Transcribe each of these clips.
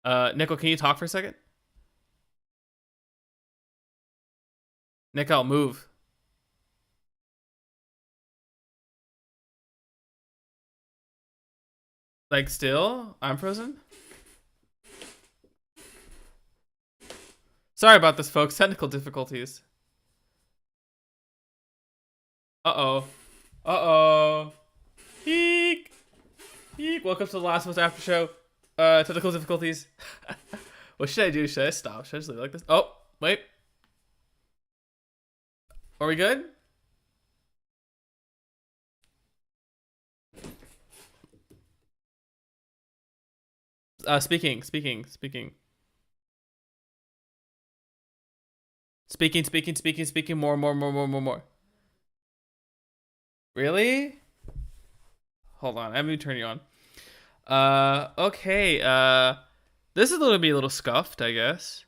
Nickel, can you talk for a second? Nickel, move. Like, still? I'm frozen? Sorry about this, folks. Technical difficulties. Uh-oh. Uh-oh. Eek. Eek. Welcome to the Last of Us After Show. Technical difficulties. What should I do? Should I stop? Should I just leave it like this? Oh, wait. Are we good? Speaking. More. Really? Hold on, let me turn you on. Okay, this is gonna be a little scuffed, I guess.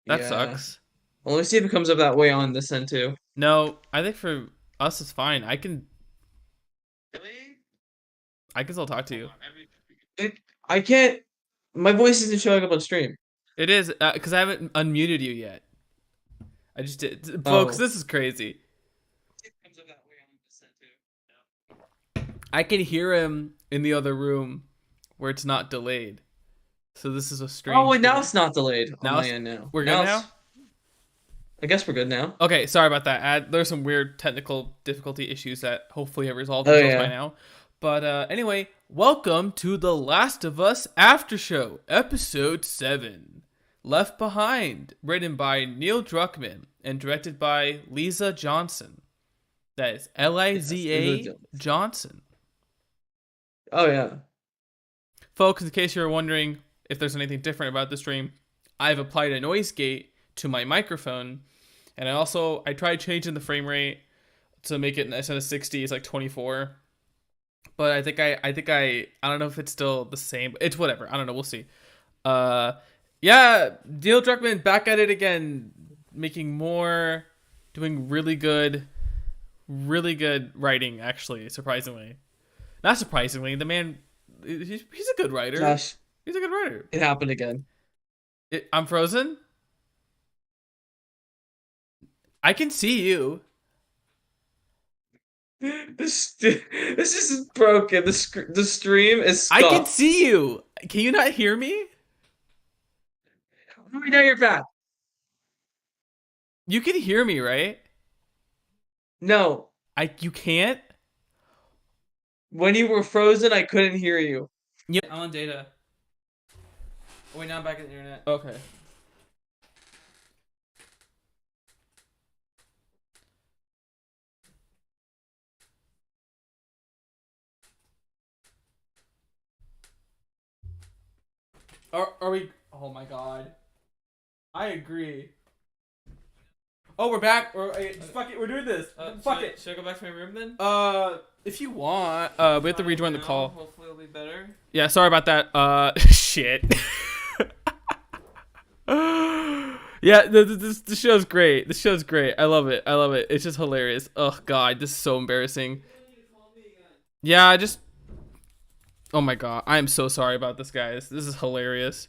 That Yeah. sucks. Well, let me see if it comes up that way on this end too. No, I think for us it's fine. Really? I can still talk to Hold you. on. I can't. My voice isn't showing up on stream. It is, because I haven't unmuted you yet. I just did. Folks, Oh. this is crazy. It comes up that way on this end too. I can hear him in the other room where it's not delayed. So this is a strange Oh, and now thing. it's not delayed on Now my end now. we're good Now now? I guess we're good now. Okay, sorry about that. There's some weird technical difficulty issues that hopefully have resolved Oh themselves by yeah. now. But anyway, welcome to The Last of Us Aftershow, Episode 7. Left Behind, written by Neil Druckmann and directed by Lisa Johnson. That is Yes, Lisa Liza Jones. Johnson. Oh yeah. Folks, in case you're wondering if there's anything different about the stream, I've applied a noise gate to my microphone, and I tried changing the frame rate to make it instead of 60, it's like 24. But I don't know if it's still the same. It's whatever. I don't know. We'll see. Uh, yeah, Neil Druckmann back at it again, making more, doing really good writing. Actually, surprisingly, not surprisingly, the man, he's a good writer. Gosh, He's a good writer. it happened again. I'm frozen. I can see you. This is broken. The stream is I can scuffed. see you. Can you not hear me? Right now you're back. You can hear me, right? No. You can't. When you were frozen, I couldn't hear you. Yep. I'm on data. Oh, wait, now I'm back at the internet. Okay. Are we? Oh my god. I agree. Oh, we're back. Fuck it. We're doing this. Fuck it. Should I go back to my room then? If you want, we have to rejoin the call. Hopefully it'll be better. Yeah, sorry about that. Shit. Yeah, this show's great. This show's great. I love it. It's just hilarious. Oh god, this is so embarrassing. Yeah, just. Oh my god, I am so sorry about this, guys. This is hilarious.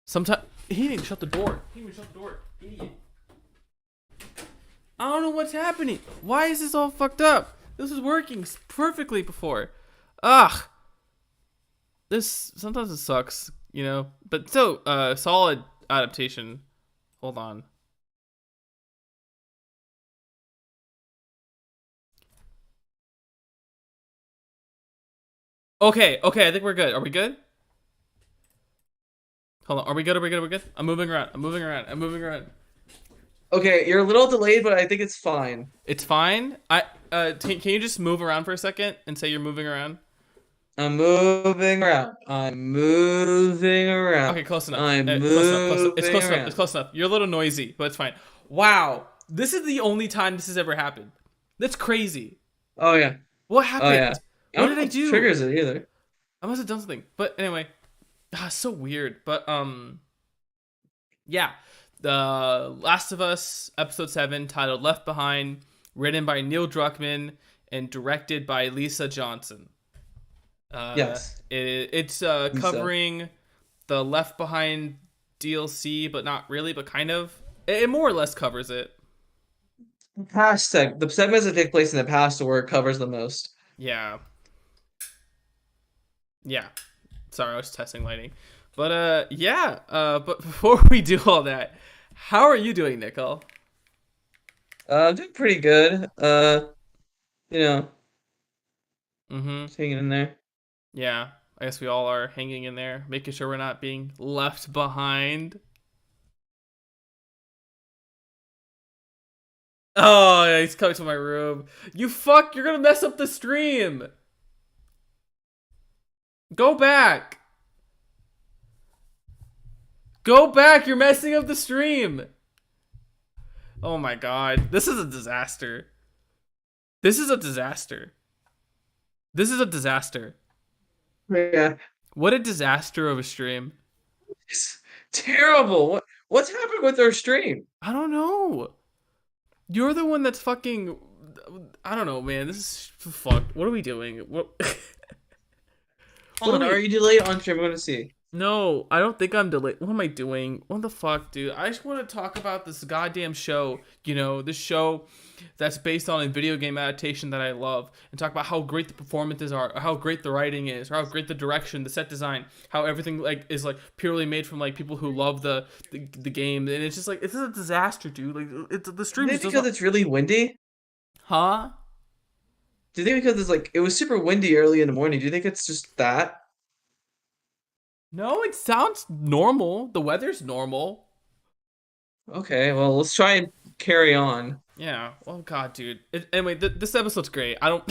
Sometimes he didn't even shut the door. Idiot. I don't know what's happening. Why is this all fucked up? This was working perfectly before. Ugh. This sometimes it sucks, you know. But so solid adaptation. Hold on. Okay, I think we're good. Are we good? Hold on. Are we good? We're good. I'm moving around. Okay, you're a little delayed, but I think it's fine. It's fine. Can you just move around for a second and say you're moving around? I'm moving around. I'm moving around. Okay, close enough. I'm Close enough. It's moving close enough. around. It's close enough. You're a little noisy, but it's fine. Wow, this is the only time this has ever happened. That's crazy. Oh yeah. What Oh yeah. happened? I What don't did know I if it do? triggers it either. I must have done something. But anyway, so weird. But yeah. The Last of Us episode 7 titled Left Behind, written by Neil Druckmann and directed by Lisa Johnson. Yes. It's And so covering the Left Behind DLC, but not really, but kind of. It more or less covers it. the segments that take place in the past are where it covers the most. Yeah, yeah. Sorry, I was testing lighting. But yeah. But before we do all that, how are you doing, Nickel? I'm doing pretty good. You know, Mm-hmm. just hanging in there. Yeah. I guess we all are hanging in there, making sure we're not being left behind. Oh, yeah, he's coming to my room. You fuck! You're gonna mess up the stream. Go back. Go back. You're messing up the stream. Oh my god. This is a disaster. This is a disaster. This is a disaster. Yeah. What a disaster of a stream. It's terrible. What's happened with our stream? I don't know. You're the one that's fucking. I don't know, man. This is fuck. What are we doing? What? Hold on, are you delayed on stream? I'm gonna see. No, I don't think I'm delayed. What am I doing? What the fuck, dude? I just want to talk about this goddamn show. You know, this show that's based on a video game adaptation that I love, and talk about how great the performances are, or how great the writing is, or how great the direction, the set design, how everything like is like purely made from like people who love the game, and it's just like it's a disaster, dude. Like it's the stream Maybe just because doesn't. it's really windy? Huh? Do you think because it's like it was super windy early in the morning? Do you think it's just that? No, it sounds normal. The weather's normal. Okay, well, let's try and carry on. Yeah. Oh god, dude. Anyway, this episode's great. I don't.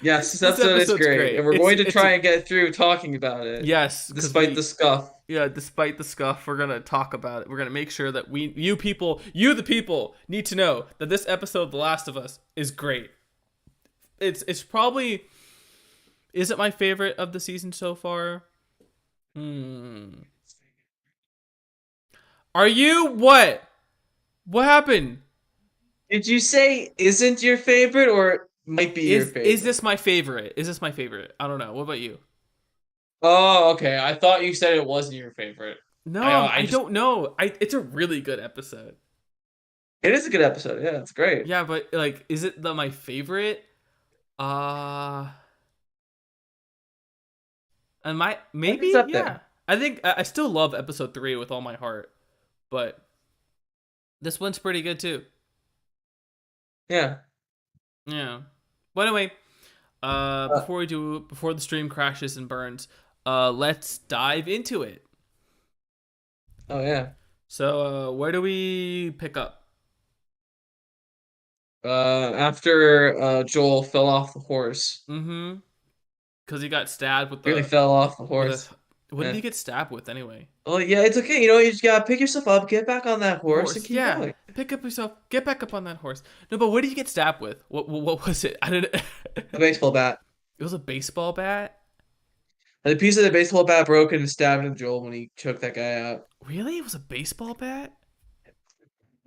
Yes, this This episode is episode's great, great. and we're going to It's try and get through talking about it, yes, because despite the scuff. yeah, despite the scuff, we're gonna talk about it. We're gonna make sure that you people, you the people, need to know that this episode, of The Last of Us, is great. It's probably, is it my favorite of the season so far? Hmm. Are you what? What happened? Did you say isn't your favorite or might be your favorite? Is this my favorite? Is this my favorite? I don't know. What about you? Oh, okay. I thought you said it wasn't your favorite. No, I I just don't know. It's a really good episode. it is a good episode. Yeah, it's great. Yeah, but like, is it my favorite? Uh, and my I think it's maybe up yeah. there. I think I still love episode 3 with all my heart, but this one's pretty good too. Yeah. Yeah. But anyway, Uh, before the stream crashes and burns, let's dive into it. oh yeah. So, where do we pick up? After Joel fell off the horse, Mm-hmm. Because he got stabbed with really the fell off the with a. horse. What did Yeah. he get stabbed with anyway? Oh yeah, it's okay. You know, you just gotta pick yourself up, get back on that horse, and Horse, keep yeah. going. Pick up yourself. Get back up on that horse. No, but what did you get stabbed with? What was it? I didn't. A baseball bat. It was a baseball bat. And the piece of the baseball bat broke and stabbed into Joel when he choked that guy out. Really? It was a baseball bat?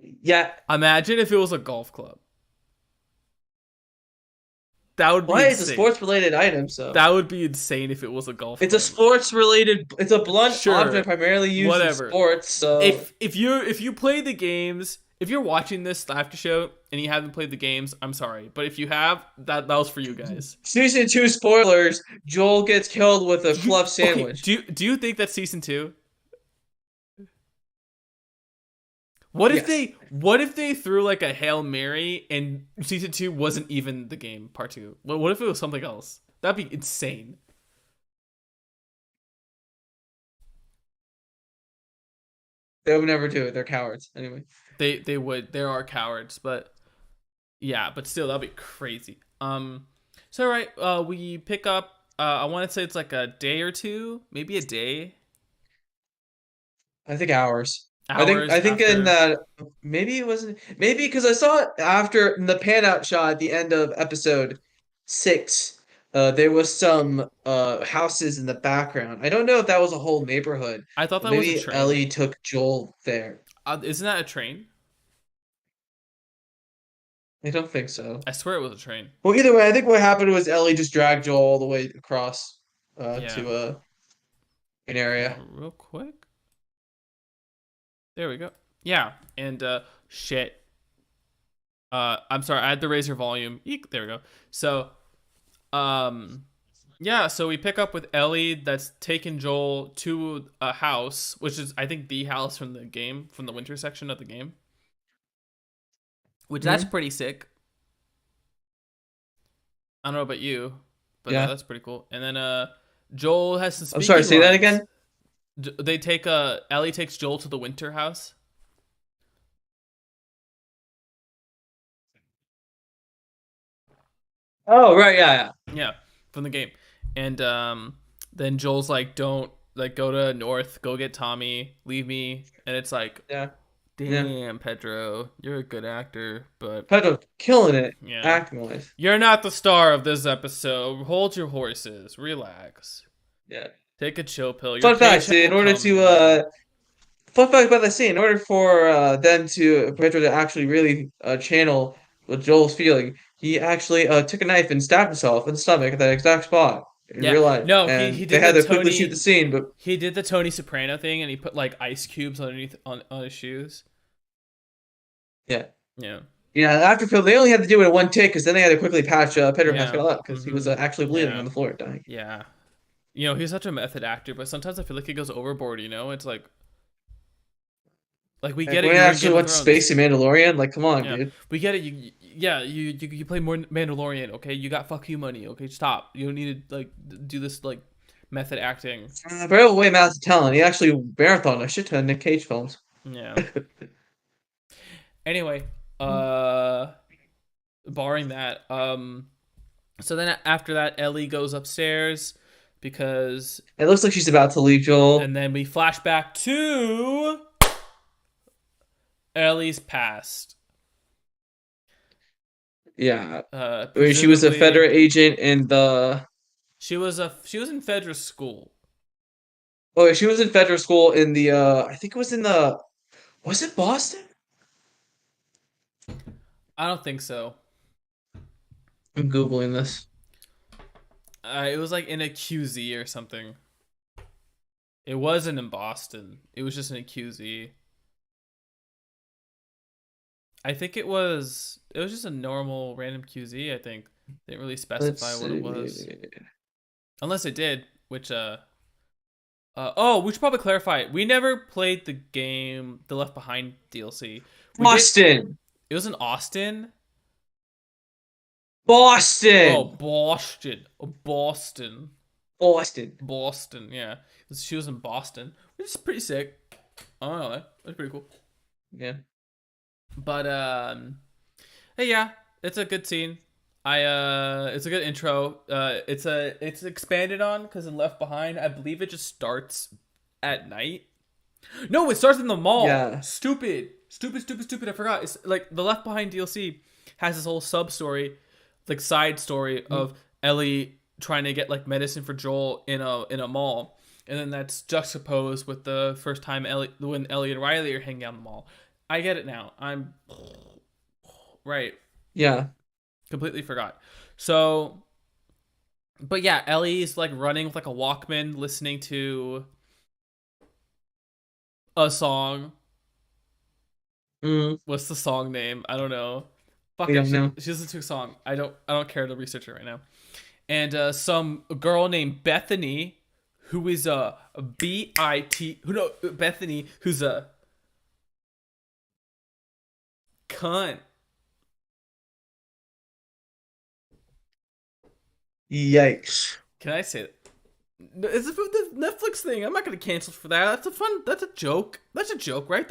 Yeah. Imagine if it was a golf club. That would be Why? It's a insane. sports related item, so That would be insane if it was a golf it's a club. sports related. It's a blunt Sure. object primarily used Whatever. in sports. So If you play the games, if you're watching this after show and you haven't played the games, I'm sorry, but if you have, that was for you guys. season 2 spoilers: Joel gets killed with a fluff sandwich. Okay, do you think that's season 2? What if Yes. they threw like a Hail Mary and season 2 wasn't even the game part 2? What if it was something else? That'd be insane. They would never do it. They're cowards. Anyway. They would. There are cowards, but yeah, but still that'd be crazy. So right, we pick up I want to say it's like a day or two, maybe a day. I think hours. Hours I think in after. that maybe it wasn't maybe because I saw it after in the pan out shot at the end of episode 6. There was some houses in the background. I don't know if that was a whole neighborhood, I thought but that was a maybe train. Ellie took Joel there. Isn't that a train? I don't think so. I swear it was a train. Well, either way, I think what happened was Ellie just dragged Joel all the way across Yeah. to an area. Real quick. There we go. Yeah, and shit. I'm sorry, I had to raise your volume. Eek, there we go. So, yeah, so we pick up with Ellie that's taken Joel to a house, which is I think the house from the game, from the winter section of the game. Which that's pretty sick. I don't know about you, but Yeah. that's pretty cool. And then Joel has some I'm speaking sorry, say that lines. again? They take Ellie takes Joel to the winter house. Oh, right, yeah. Yeah, from the game. And then Joel's like, don't like go to North, go get Tommy, leave me. And it's like, Yeah. damn, Pedro, you're a good actor, but Pedro killing it, yeah, acting wise. you're not the star of this episode. Hold your horses, relax, Yeah. take a chill pill. Your Fun fact, paycheck in will order come. to fun fact about that scene, in order for them to Pedro to actually really channel what Joel's feeling, he actually took a knife and stabbed himself in the stomach at that exact spot in Yeah, real life. no, he And they did had the to quickly shoot the scene, but he did the Tony Soprano thing, and he put like ice cubes underneath on his shoes. yeah. Yeah. Yeah, after film, they only had to do it in one take because then they had to quickly patch Pedro Yeah. Pascal up because he was actually bleeding on the floor, dying. Yeah. You know, he's such a method actor, but sometimes I feel like he goes overboard, you know? It's like we get it. When I You're in actually Game of went to Thrones. space in Mandalorian, like, come on, Yeah. dude. We get it. You play more Mandalorian, okay? You got fuck you money, okay? Stop. You don't need to like do this like method acting. By the way, Matt's talent. He actually marathoned a shit ton of Nick Cage films. Yeah. Anyway, barring that, so then after that, Ellie goes upstairs because, It looks like she's about to leave Joel. and then we flash back to Ellie's past. Yeah. She was a Presumably- federal agent in the. She was in Fedra school. Oh, she was in federal school in the. I think it was in the. Was it Boston? I don't think so. I'm googling this. It was like in a QZ or something. It wasn't in Boston. It was just in a QZ. I think it was just a normal random QZ, I think. They didn't really specify what it was. Unless it did, which we should probably clarify. We never played the game, the Left Behind DLC. Boston. It was in Austin. Boston. Oh, Boston. Boston. Boston. Boston, yeah. She was in Boston, which is pretty sick. I don't know, that's pretty cool. Yeah. But hey, yeah, it's a good scene. It's a good intro. It's expanded on because in Left Behind, I believe it just starts at night. No, it starts in the mall. Yeah. Stupid. I forgot. It's like the Left Behind DLC has this whole sub story, like side story of Ellie trying to get like medicine for Joel in a mall, and then that's juxtaposed with the first time when Ellie and Riley are hanging out in the mall. I get it now. I'm right. Yeah. Completely forgot. So, but yeah, Ellie's like running with like a Walkman, listening to a song. What's the song name? I don't know. Fuck I it. don't know. She listens to a song. I don't care to research it right now. And some girl named Bethany, who is a Bethany, who's a cunt. Yikes. Can I say it? It's the Netflix thing. I'm not gonna cancel for that. That's a joke. That's a joke, right?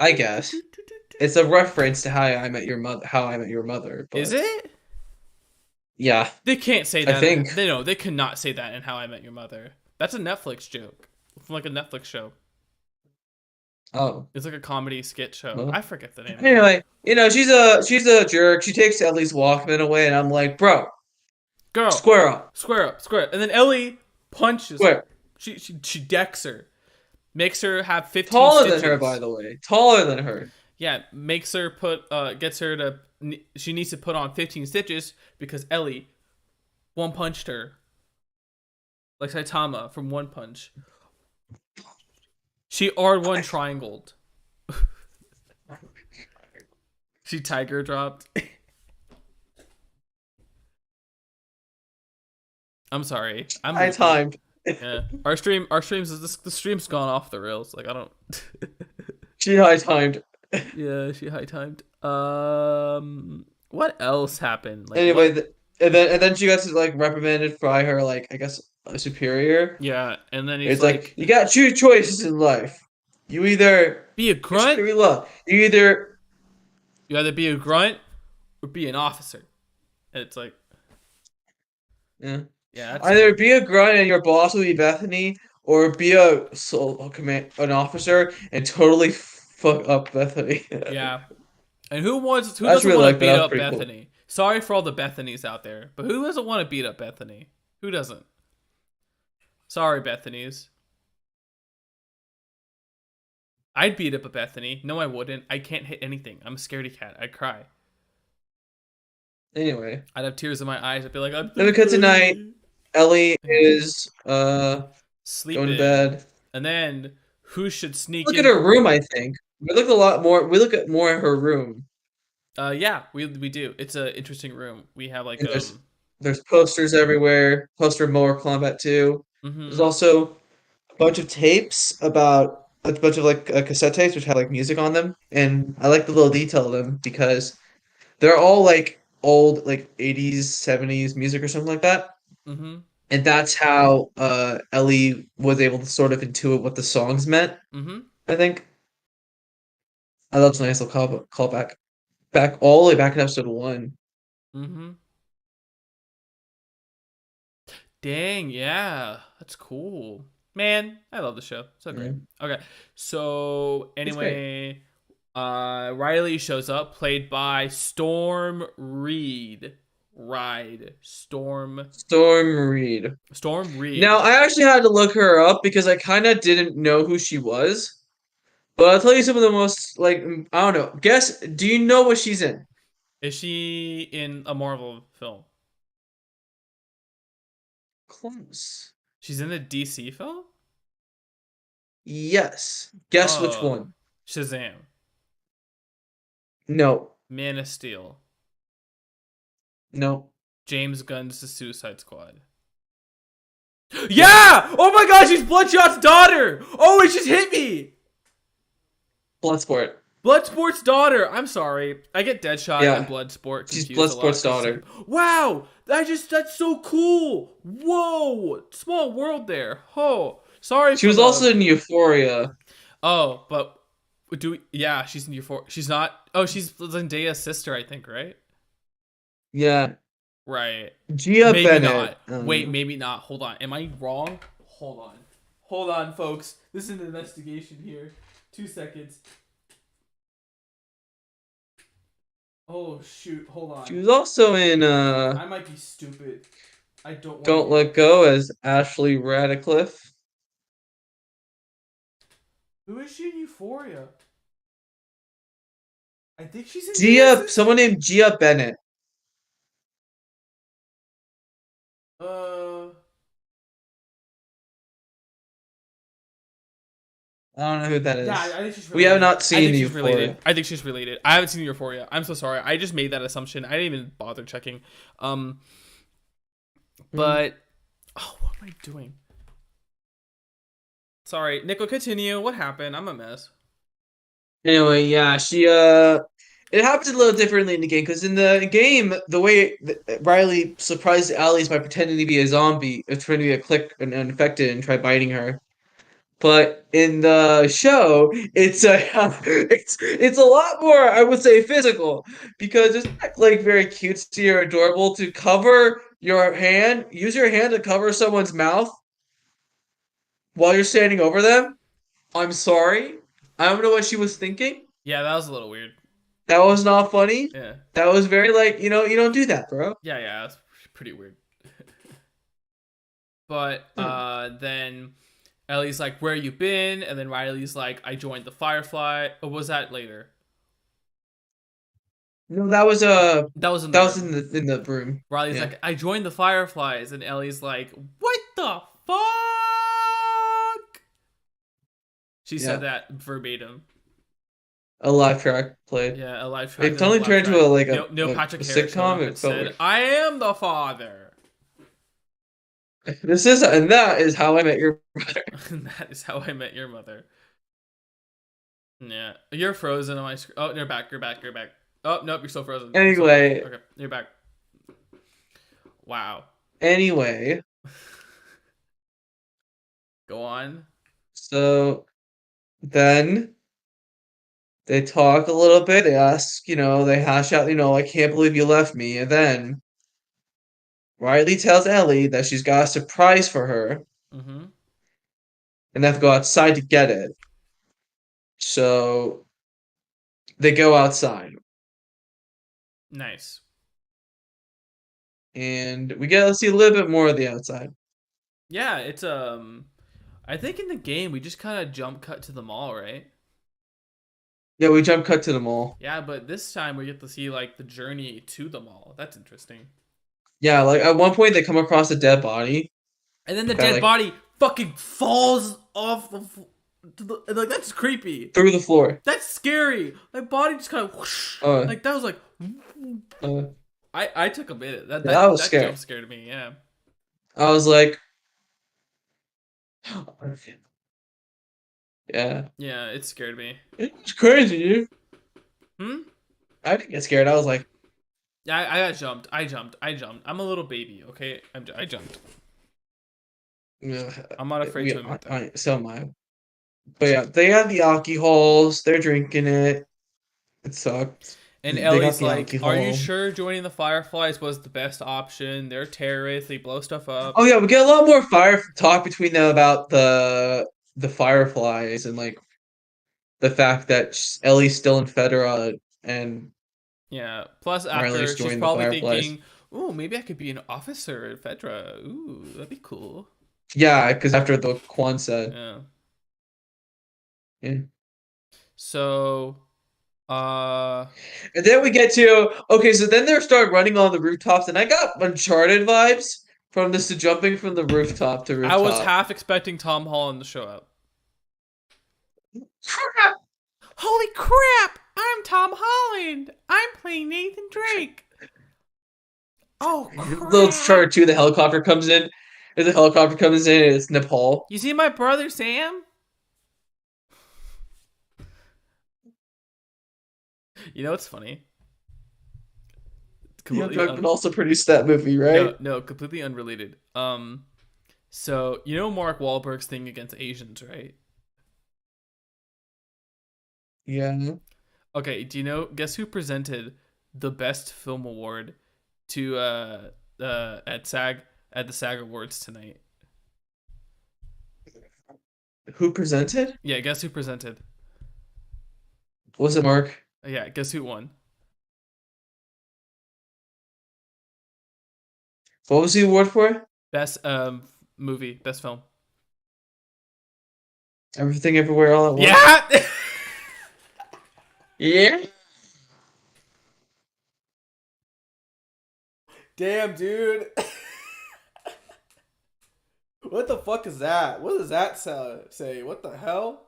I guess. It's a reference to How I Met Your Mother. But Is it? Yeah. They can't say that. I think. They cannot say that in How I Met Your Mother. That's a Netflix joke from like a Netflix show. Oh. It's like a comedy skit show. Well. I forget the name. Anyway, she's a jerk. She takes Ellie's Walkman away, and I'm like, bro, Girl, square up. And then Ellie punches Square. her. She decks her, makes her have 15 Taller stitches. than her, by the way. Taller than her. Yeah, makes her gets her to. She needs to put on 15 stitches because Ellie one punched her like Saitama from One Punch. She R1 triangled. She tiger dropped. I'm sorry. I'm I loopy. timed. Yeah. The stream's gone off the rails. Like I don't. She high timed. Yeah, she high timed. What else happened? Like Anyway, what? and then she got like reprimanded by her like I guess a superior. Yeah, and then he's It's like like, you got two choices in life. You either be a it's grunt. pretty low. You either You either be a grunt or be an officer. And it's like, yeah. yeah, that's Either be a grunt and your boss will be Bethany, or be a command an officer and totally fuck up Bethany. yeah. And who That's doesn't really want to like that. beat That was up pretty cool. Bethany? Sorry for all the Bethanies out there, but who doesn't want to beat up Bethany? Who doesn't? Sorry, Bethanies. I'd beat up a Bethany. No, I wouldn't. I can't hit anything. I'm a scaredy cat. I'd cry. Anyway, I'd have tears in my eyes. I'd be like, I'm then so we cut tonight. sorry. Ellie is going to Sleeping. bed. And then who should sneak Look at in? her room. I think we look a lot more. We look at more at her room. Yeah, we do. It's a interesting room. We have like And there's posters everywhere. Poster of Mortal Kombat 2. There's mm-hmm, also a bunch of tapes about a bunch of like cassette tapes which have like music on them, and I like the little detail of them because they're all like old like 80s, 70s music or something like that. mm-hmm, And that's how Ellie was able to sort of intuit what the songs meant, mm-hmm, I think. I love this nice little callback. Back all the way back in episode 1. mm-hmm. Dang, yeah. That's cool. Man, I love the show. So great. Yeah, Okay. So it's great. anyway, Riley shows up, played by Storm Reed. Storm Reed. Storm Now, Reed. I actually had to look her up because I kind of didn't know who she was. But I'll tell you some of the most, like, I don't know. Guess, do you know what she's in? Is she in a Marvel film? Close. She's in a DC film? Yes. Guess which Oh, one? Shazam. No. Man of Steel. No. James Gunn's The Suicide Squad. Yeah! Oh my gosh, she's Bloodshot's daughter! Oh, it just hit me! Bloodsport. Bloodsport's daughter. I'm sorry. I get Deadshot Yeah. and Bloodsport She's confused a lot. Bloodsport's daughter. Wow! That's so cool! Whoa! Small world there. Oh, sorry She for was the... also in Euphoria. Oh, but yeah, she's in Euphoria. She's not... Oh, she's Zendaya's sister, I think, right? Yeah. Right. Gia Maybe Bennett. not. Wait, maybe not. Hold on. Am I wrong? Hold on. Hold on, folks. This is an investigation here. 2 seconds. Oh, shoot. Hold on. She was also in I might be stupid. I don't want Don't to... Let Go as Ashley Radcliffe. Who is she in Euphoria? I think she's in Someone named Gia Bennett. Uh... I don't know who that is. Yeah, I think she's related. We have not I seen think she's Euphoria. related. I think she's related. I haven't seen Euphoria. I'm so sorry. I just made that assumption. I didn't even bother checking. But oh, what am I doing? Sorry, Nico. Continue. What happened? I'm a mess. Anyway, yeah, it happens a little differently in the game because in the game, the way Riley surprised Allie is by pretending to be a zombie, pretending to be a click and infected and try biting her. But in the show, it's a it's a lot more, I would say, physical because it's not like very cutesy or adorable to cover your hand, use your hand to cover someone's mouth while you're standing over them. I'm sorry. I don't know what she was thinking. Yeah, that was a little weird. That was not funny. Yeah. That was very like, you don't do that, bro. Yeah, that's pretty weird. But then Ellie's like, "Where you been?" And then Riley's like, "I joined the Firefly." Or was that later? No, that was That was in the that was room. in the room. Riley's Yeah. like, I joined the Fireflies, and Ellie's like, what the fuck? She said Yeah. that verbatim. A live track played. Yeah, a live track. It totally turned into Neil Patrick a Harris showed sitcom. up It and felt said, weird. I am the father. That is How I Met Your Mother. And that is how I met your mother. Yeah. You're frozen on my screen. Oh, you're back. Oh, nope, you're still frozen. Anyway. Okay, you're back. Wow. Anyway. Go on. So then they talk a little bit. They ask, they hash out, I can't believe you left me. And then Riley tells Ellie that she's got a surprise for her Mm-hmm. and they have to go outside to get it. So they go outside. Nice. And we get to see a little bit more of the outside. Yeah, it's I think in the game we just kind of jump cut to the mall, right? Yeah, we jump cut to the mall. Yeah, but this time we get to see like the journey to the mall. That's interesting. Yeah, like at one point they come across a dead body. And then the Kinda dead like- body fucking falls off like that's creepy. Through the floor. That's scary. Like body just kind of whoosh. Like that was like I took a minute. That was scary. jump scared me. Yeah. I was like, yeah. Yeah, it scared me. It's crazy, dude. Hmm? I didn't get scared. I was like, Yeah, I got jumped. I jumped. I'm a little baby, okay? I jumped. I'm not afraid to admit that. So am I. But yeah, they had the alcohols. They're drinking it. It sucked. And They got Ellie's the like, alcohol. are you sure joining the Fireflies was the best option? They're terrorists. They blow stuff up. Oh yeah, we get a lot more fire talk between them about the Fireflies and like the fact that Ellie's still in Federa and Yeah. Plus, Riley's after she's joined the probably Fireflies. thinking, "Ooh, maybe I could be an officer at Fedra. Ooh, that'd be cool." yeah, because after the Quan said, Yeah. yeah. So, And then we get to okay, so then they start running on the rooftops, and I got Uncharted vibes from this jumping from the rooftop to rooftop. I was half expecting Tom Holland to show up. Holy crap! I'm Tom Holland. I'm playing Nathan Drake. Oh crap! Little Uncharted 2, the helicopter comes in. And the helicopter comes in, and it's Nepal. You see my brother Sam? You know what's funny? Neil Druckmann also produced that movie, right? No, completely unrelated. So you know Mark Wahlberg's thing against Asians, right? Yeah. Okay, do you know? Guess who presented the best film award to at the SAG Awards tonight? Who presented? Yeah, guess who presented? Was it Mark? Yeah, guess who won? What was the award for? Best movie, best film. Everything Everywhere All at Once? Yeah. Yeah. Damn, dude. What the fuck is that? What does that say? What the hell?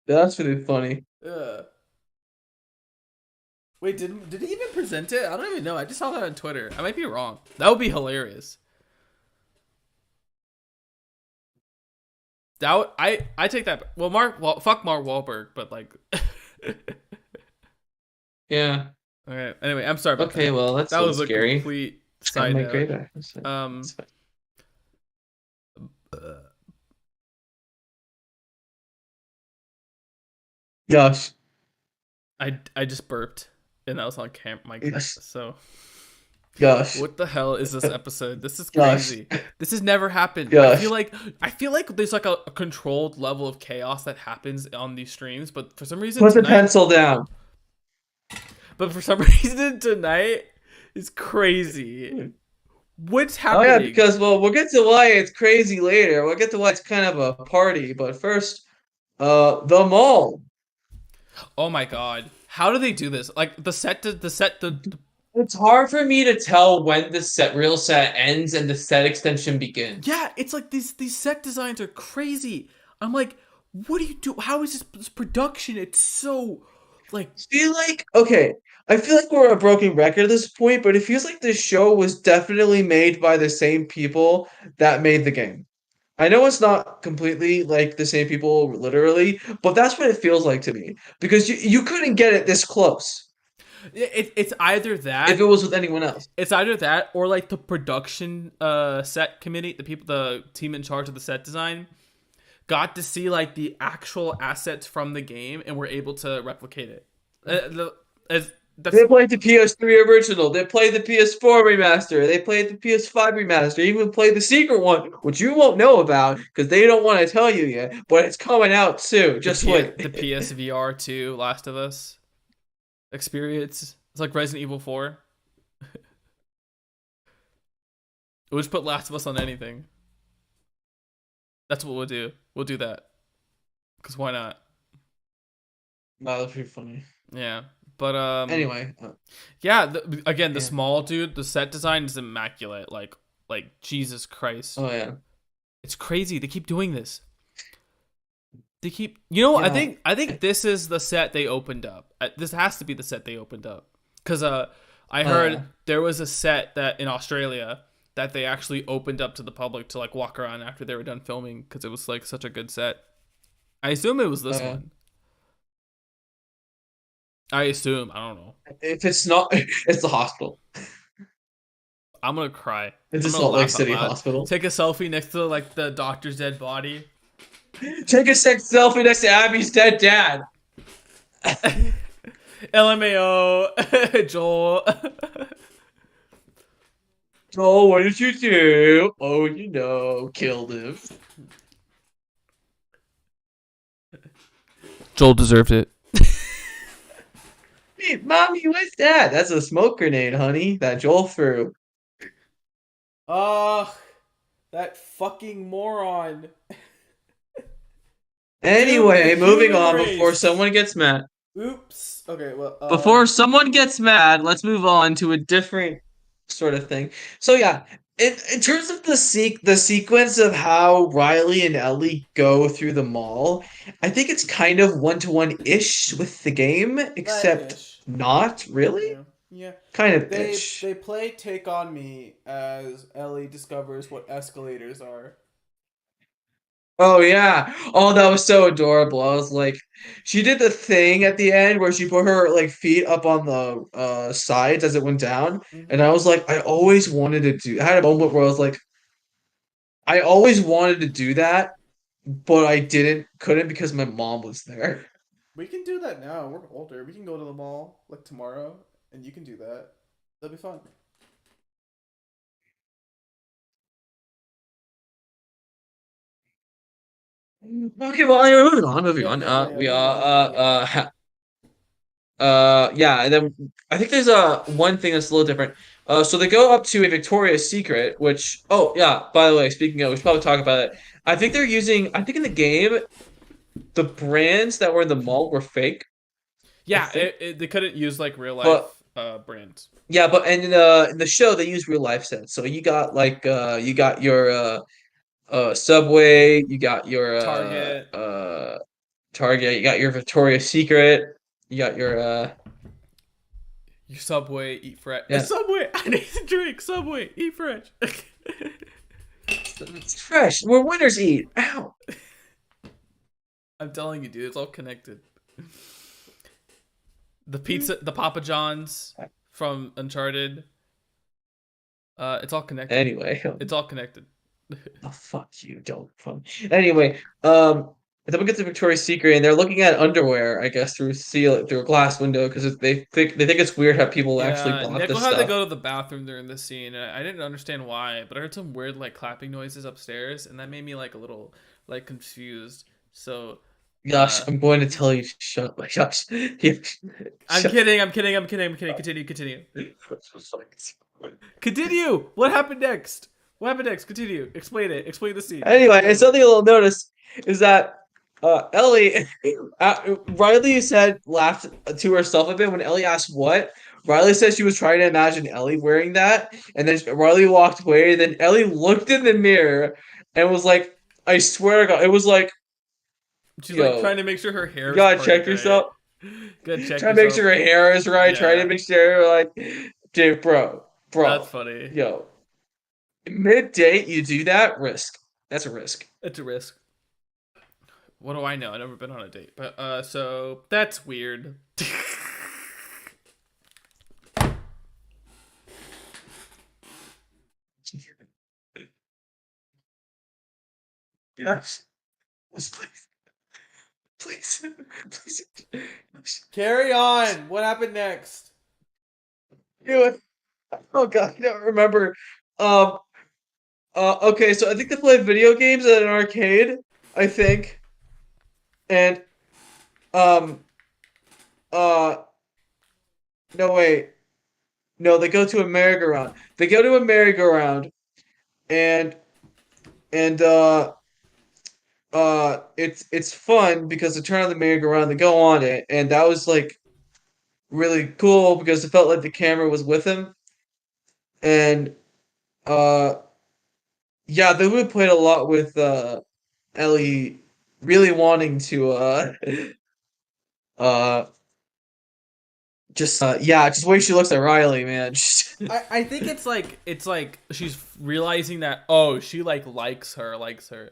That's really funny. Wait, did he even present it? I don't even know. I just saw that on Twitter. I might be wrong. That would be hilarious. I take that. Well, fuck Mark Wahlberg, but like. Yeah. Okay. Anyway, I'm sorry about that. Okay, well, that's That was scary. a complete side note. Great. Gosh. I just burped, and that was on my Yes. so. Gosh. What the hell is this episode? This is Gosh. crazy. This has never happened. Gosh. I feel like there's like a controlled level of chaos that happens on these streams, but for some reason Put the pencil down. But for some reason tonight is crazy. What's happening? Oh yeah, because we'll get to why it's crazy later. We'll get to why it's kind of a party, but first, the mall. Oh my god. How do they do this? Like the It's hard for me to tell when the real set ends and the set extension begins. yeah, it's like these set designs are crazy. I'm like, what do you do? How is this production? It's so like I feel like we're a broken record at this point, but it feels like this show was definitely made by the same people that made the game. I know it's not completely like the same people literally, but that's what it feels like to me because you couldn't get it this close it's either if that it was with anyone else. It's either that or like the production set committee, the team in charge of the set design, got to see like the actual assets from the game and were able to replicate it. That's They played the PS3 original. They played the PS4 remaster. They played the PS5 remaster. Even played the secret one, which you won't know about because they don't want to tell you yet. But it's coming out soon. Just wait. the PSVR 2 Last of Us experience. It's like Resident Evil 4. We'll just put Last of Us on anything. That's what we'll do. We'll do that. Because why not? Wow, that's pretty funny. Yeah. But anyway, yeah. The small dude, the set design is immaculate. Like Jesus Christ. Oh yeah, it's crazy. They keep doing this. They keep. I think this is the set they opened up. This has to be the set they opened up. Because I heard there was a set that in Australia that they actually opened up to the public to like walk around after they were done filming because it was like such a good set. I assume it was this one. I assume. I don't know. If it's not, it's the hospital. I'm gonna cry. It's a Salt Lake City hospital. Take a selfie next to like the doctor's dead body. Take a selfie next to Abby's dead dad. LMAO, Joel. Oh, what did you do? Oh, killed him. Joel deserved it. Hey, Mommy, what's that? That's a smoke grenade, honey, that Joel threw. That fucking moron. Anyway, Dude, moving human on race. before someone gets mad. Oops. Okay, well. Before someone gets mad, let's move on to a different sort of thing. So yeah, in terms of the sequence of how Riley and Ellie go through the mall, I think it's kind of one-to-one-ish with the game, except Ish. not really. Yeah. Kind of They ish. play Take On Me as Ellie discovers what escalators are. Oh yeah. Oh, that was so adorable. I was like, she did the thing at the end where she put her like feet up on the sides as it went down, and I was like, I always wanted to do. I had a moment where I was like, I always wanted to do that, but I couldn't because my mom was there. We can do that now. We're older. We can go to the mall like tomorrow, and you can do that. That'll be fun. Okay, well, anyway, moving on. Yeah, and then I think there's one thing that's a little different. So they go up to a Victoria's Secret, which oh yeah, by the way, speaking of, we should probably talk about it. I think they're using. I think in the game, the brands that were in the mall were fake. Yeah, they couldn't use like real life brands. Yeah, but and in the show they use real life sets. So you got like you got your Subway, you got your Target, you got your Victoria's Secret, you got your Subway, eat fresh. Yeah. Subway, I need to drink. Subway, eat fresh. it's fresh. Where winners eat. Ow. I'm telling you, dude, it's all connected. The pizza, the Papa John's from Uncharted. It's all connected. Anyway, it's all connected. Oh, fuck you, don't fun. Anyway, then we get to Victoria's Secret, and they're looking at underwear, I guess, through a glass window because they think it's weird how people actually bought Nick this had stuff. to go to the bathroom during this scene. And I didn't understand why, but I heard some weird like clapping noises upstairs, and that made me like a little like confused. So. Gosh, I'm going to tell you to shut up. My gosh. I'm kidding. Continue. Continue. What happened next? Continue. Explain it. Explain the scene. Anyway, and something you'll notice is that Ellie, Riley said laughed to herself a bit when Ellie asked what. Riley said she was trying to imagine Ellie wearing that, and then Riley walked away. Then Ellie looked in the mirror and was like, "I swear to God," it was like, She's like trying "Yo, to make sure her you hair is gotta check parted right. yourself. Gotta check Try to make yourself. sure her hair is right. Try to Yeah, make sure like, dude, that's bro, funny. yo, mid-date you do that risk. That's a risk." It's a risk. What do I know? I've never been on a date, but so that's weird. Yes, yes, please, please. Carry on. What happened next? You, oh God, I don't remember. Um, okay, so I think they play video games at an arcade, I think, and um, uh, no wait, no, they go to a merry-go-round. They go to a merry-go-round, and and it's fun because they turn on the merry-go-round, they go on it, and that was like really cool because it felt like the camera was with him, and uh, yeah, they would played a lot with Ellie really wanting to uh just the way she looks at Riley, man. I think it's like she's realizing that she likes her.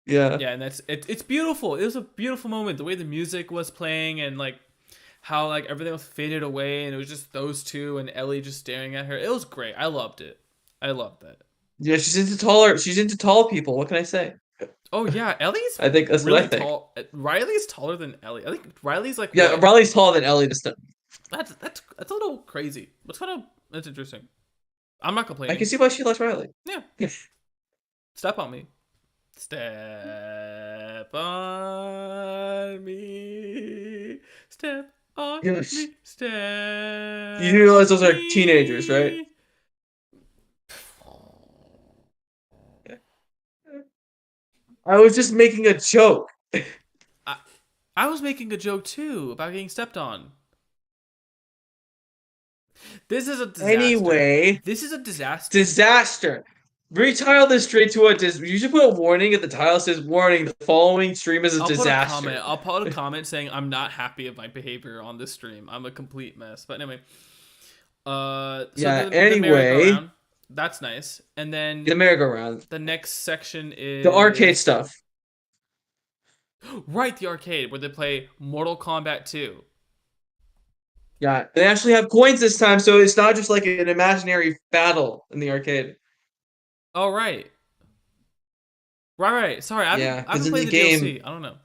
Yeah. Yeah, and it's beautiful. It was a beautiful moment. The way the music was playing and like how like everything was faded away and it was just those two and Ellie just staring at her. It was great. I loved it. I loved that. Yeah, she's into tall people. What can I say? Oh yeah, Ellie's I think that's what I really think. tall. Riley's taller than Ellie. I think Riley's like Yeah, what? Riley's taller than Ellie this time. That's a little crazy. That's interesting. I'm not I can complaining. see why she likes Riley. Yeah, step on me. Step on me. Step on Yes. me. You Step do realize on those are teenagers, right? me. I was just making a joke. I, I was making a joke too about getting stepped on. This is a disaster. Anyway, This is a disaster. disaster. Retitle this straight to a You should put a warning at the title that says warning. The following stream is a I'll put a comment. disaster. I'll put a comment saying I'm not happy of my behavior on this stream. I'm a complete mess. But anyway, so Yeah. the Anyway, merry-go-round, that's nice. And the then merry-go-round, the next section the arcade is stuff. right the arcade where they play Mortal Kombat 2. Yeah, they actually have coins this time, so it's not just like an imaginary battle in the arcade. Oh right. Sorry, Yeah, I because haven't in played the the game, DLC. I don't know.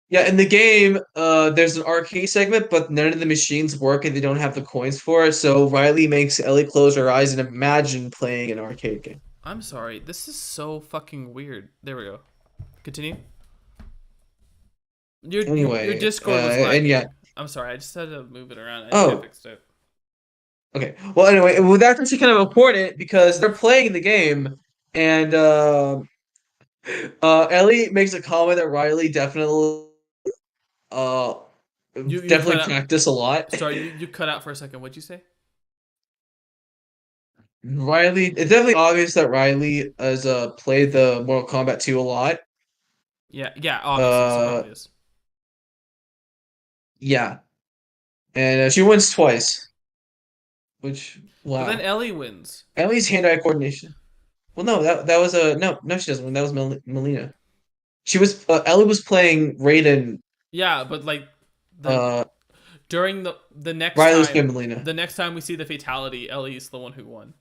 yeah, in the game, there's an arcade segment, but none of the machines work and they don't have the coins for it. So Riley makes Ellie close her eyes and imagine playing an arcade game. I'm sorry. This is so fucking weird. There we go. Continue. Your Anyway, Discord was and yeah, lagging. I'm sorry. I just had to move it around. I oh, fixed it. okay. Well, anyway, well, that's actually kind of important because they're playing the game, and Ellie makes a comment that Riley uh You cut definitely out. practice a lot. Sorry, you cut out for a second. What'd you say? Riley, it's definitely obvious that Riley has played the Mortal Kombat 2 a lot. Yeah. Obviously, so Uh, obvious. yeah, and she wins twice, which But then wow. Ellie wins. Ellie's hand-eye coordination. Well, no, that was a no, she doesn't win. That was Melina. She was Ellie was playing Raiden. Yeah, but like the Uh, during the next Riley was time, playing Melina. the next time we see the fatality, Ellie's the one who won.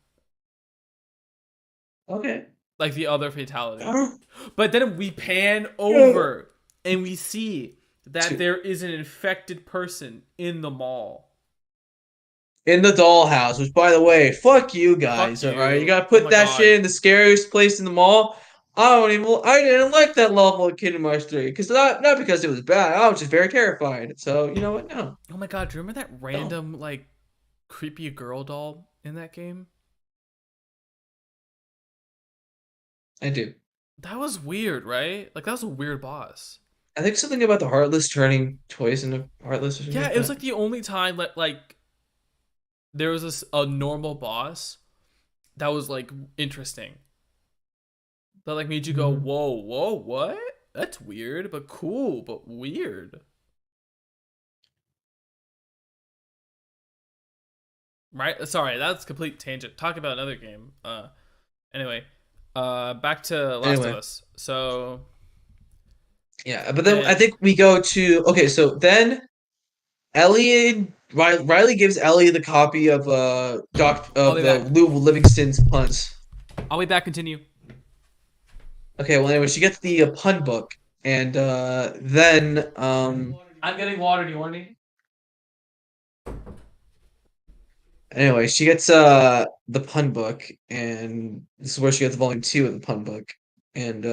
Okay. Like the other fatality. Oh, But then we pan yeah. over and we see that Two. there is an infected person in the mall. In the dollhouse, which by the way, fuck you Fuck guys. All right, you you. gotta Oh put my that god. shit in the scariest place in the mall. I didn't like that level of Kingdom Hearts 3 because not because it was bad. I was just very terrified. So you know what? No, Oh my god, do you remember that no, random like creepy girl doll in that game? I do. That was weird, right? Like that was a weird boss. I think something about the Heartless turning toys into Heartless or something Yeah, like it was that. like the only time that like there was a normal boss that was like interesting. That like made you go, Mhm. whoa, whoa, what? That's weird, but cool, but weird. Right? Sorry, that's complete tangent. Talk about another game. Anyway, back to Last of Anyway, Us. So yeah, but then I then think we go to okay. So then Riley gives Ellie the copy of Doc I'll of be the back. Lou Livingston's puns. I'll be back. Continue. Okay, well anyway, she gets the pun book, and then I'm getting water. Do you want any? anyway, she gets the pun book, and this is where she gets volume 2 of the pun book. And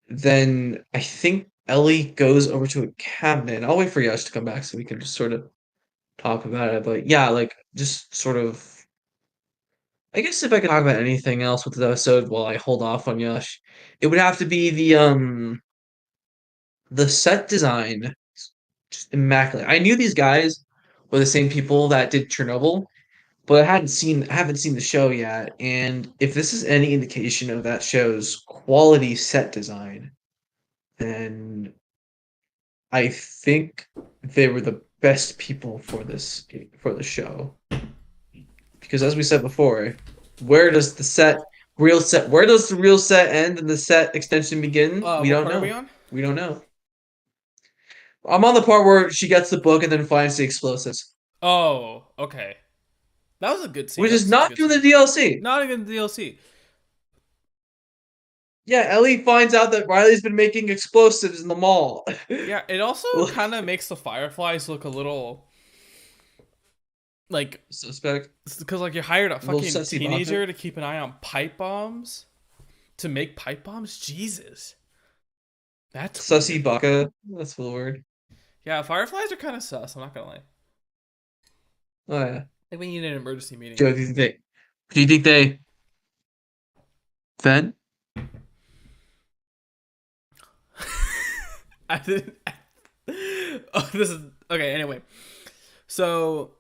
then I think Ellie goes over to a cabinet. I'll wait for Yash to come back so we can just sort of talk about it. But yeah, like just sort of I guess if I could talk about anything else with the episode while I hold off on Yash, it would have to be the set design. Just immaculate. I knew these guys were the same people that did Chernobyl, but I haven't seen the show yet, and if this is any indication of that show's quality set design, then I think they were the best people for the show. Because as we said before, where does the where does the real set end and the set extension begin? We What don't part are we know. on? We don't know. I'm on the part where she gets the book and then finds the explosives, Oh, okay. That was a good scene. which That was is such a not good from the scene. DLC. Not even the DLC. Yeah, Ellie finds out that Riley's been making explosives in the mall. Yeah, it also kind of makes the Fireflies look a little like Suspect. because like you hired a Little fucking sussy vodka. teenager to keep an eye on pipe bombs to make pipe bombs. Jesus, that's Sussy weird. vodka. That's the word. Yeah, Fireflies are kind of sus. I'm not gonna lie. Oh yeah. Like we need an emergency meeting. Joe, do you think they Fen? I didn't. Oh, this is okay. Anyway, so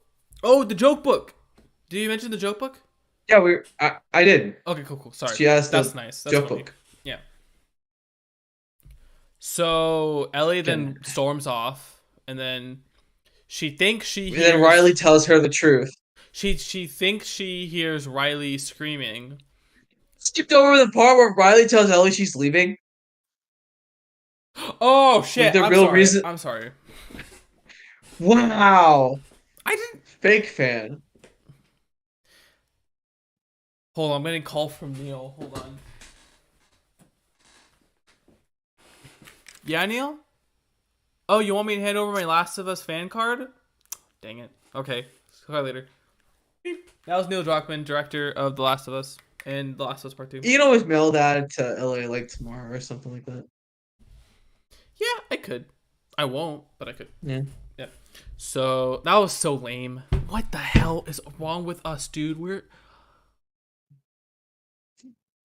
the joke book. Did you mention the joke book? Yeah, I did. Okay, cool, cool. Sorry, She has that's the nice. That's joke funny. book. Yeah. So Ellie Okay. then storms off, and then she thinks she And then Riley hears tells her the truth. she thinks she hears Riley screaming. Skipped over the part where Riley tells Ellie she's leaving. Oh Like shit! the I'm real sorry. reason. I'm sorry. Wow. I didn't. Fake fan. Hold on, I'm getting a call from Neil. Hold on. Yeah, Neil. Oh, you want me to hand over my Last of Us fan card? Dang it. Okay. Talk later. That was Neil Druckmann, director of The Last of Us and The Last of Us Part 2. You can always mail that to LA like tomorrow or something like that. Yeah, I could. I won't, but I could. Yeah. Yeah. So, that was so lame. What the hell is wrong with us, dude?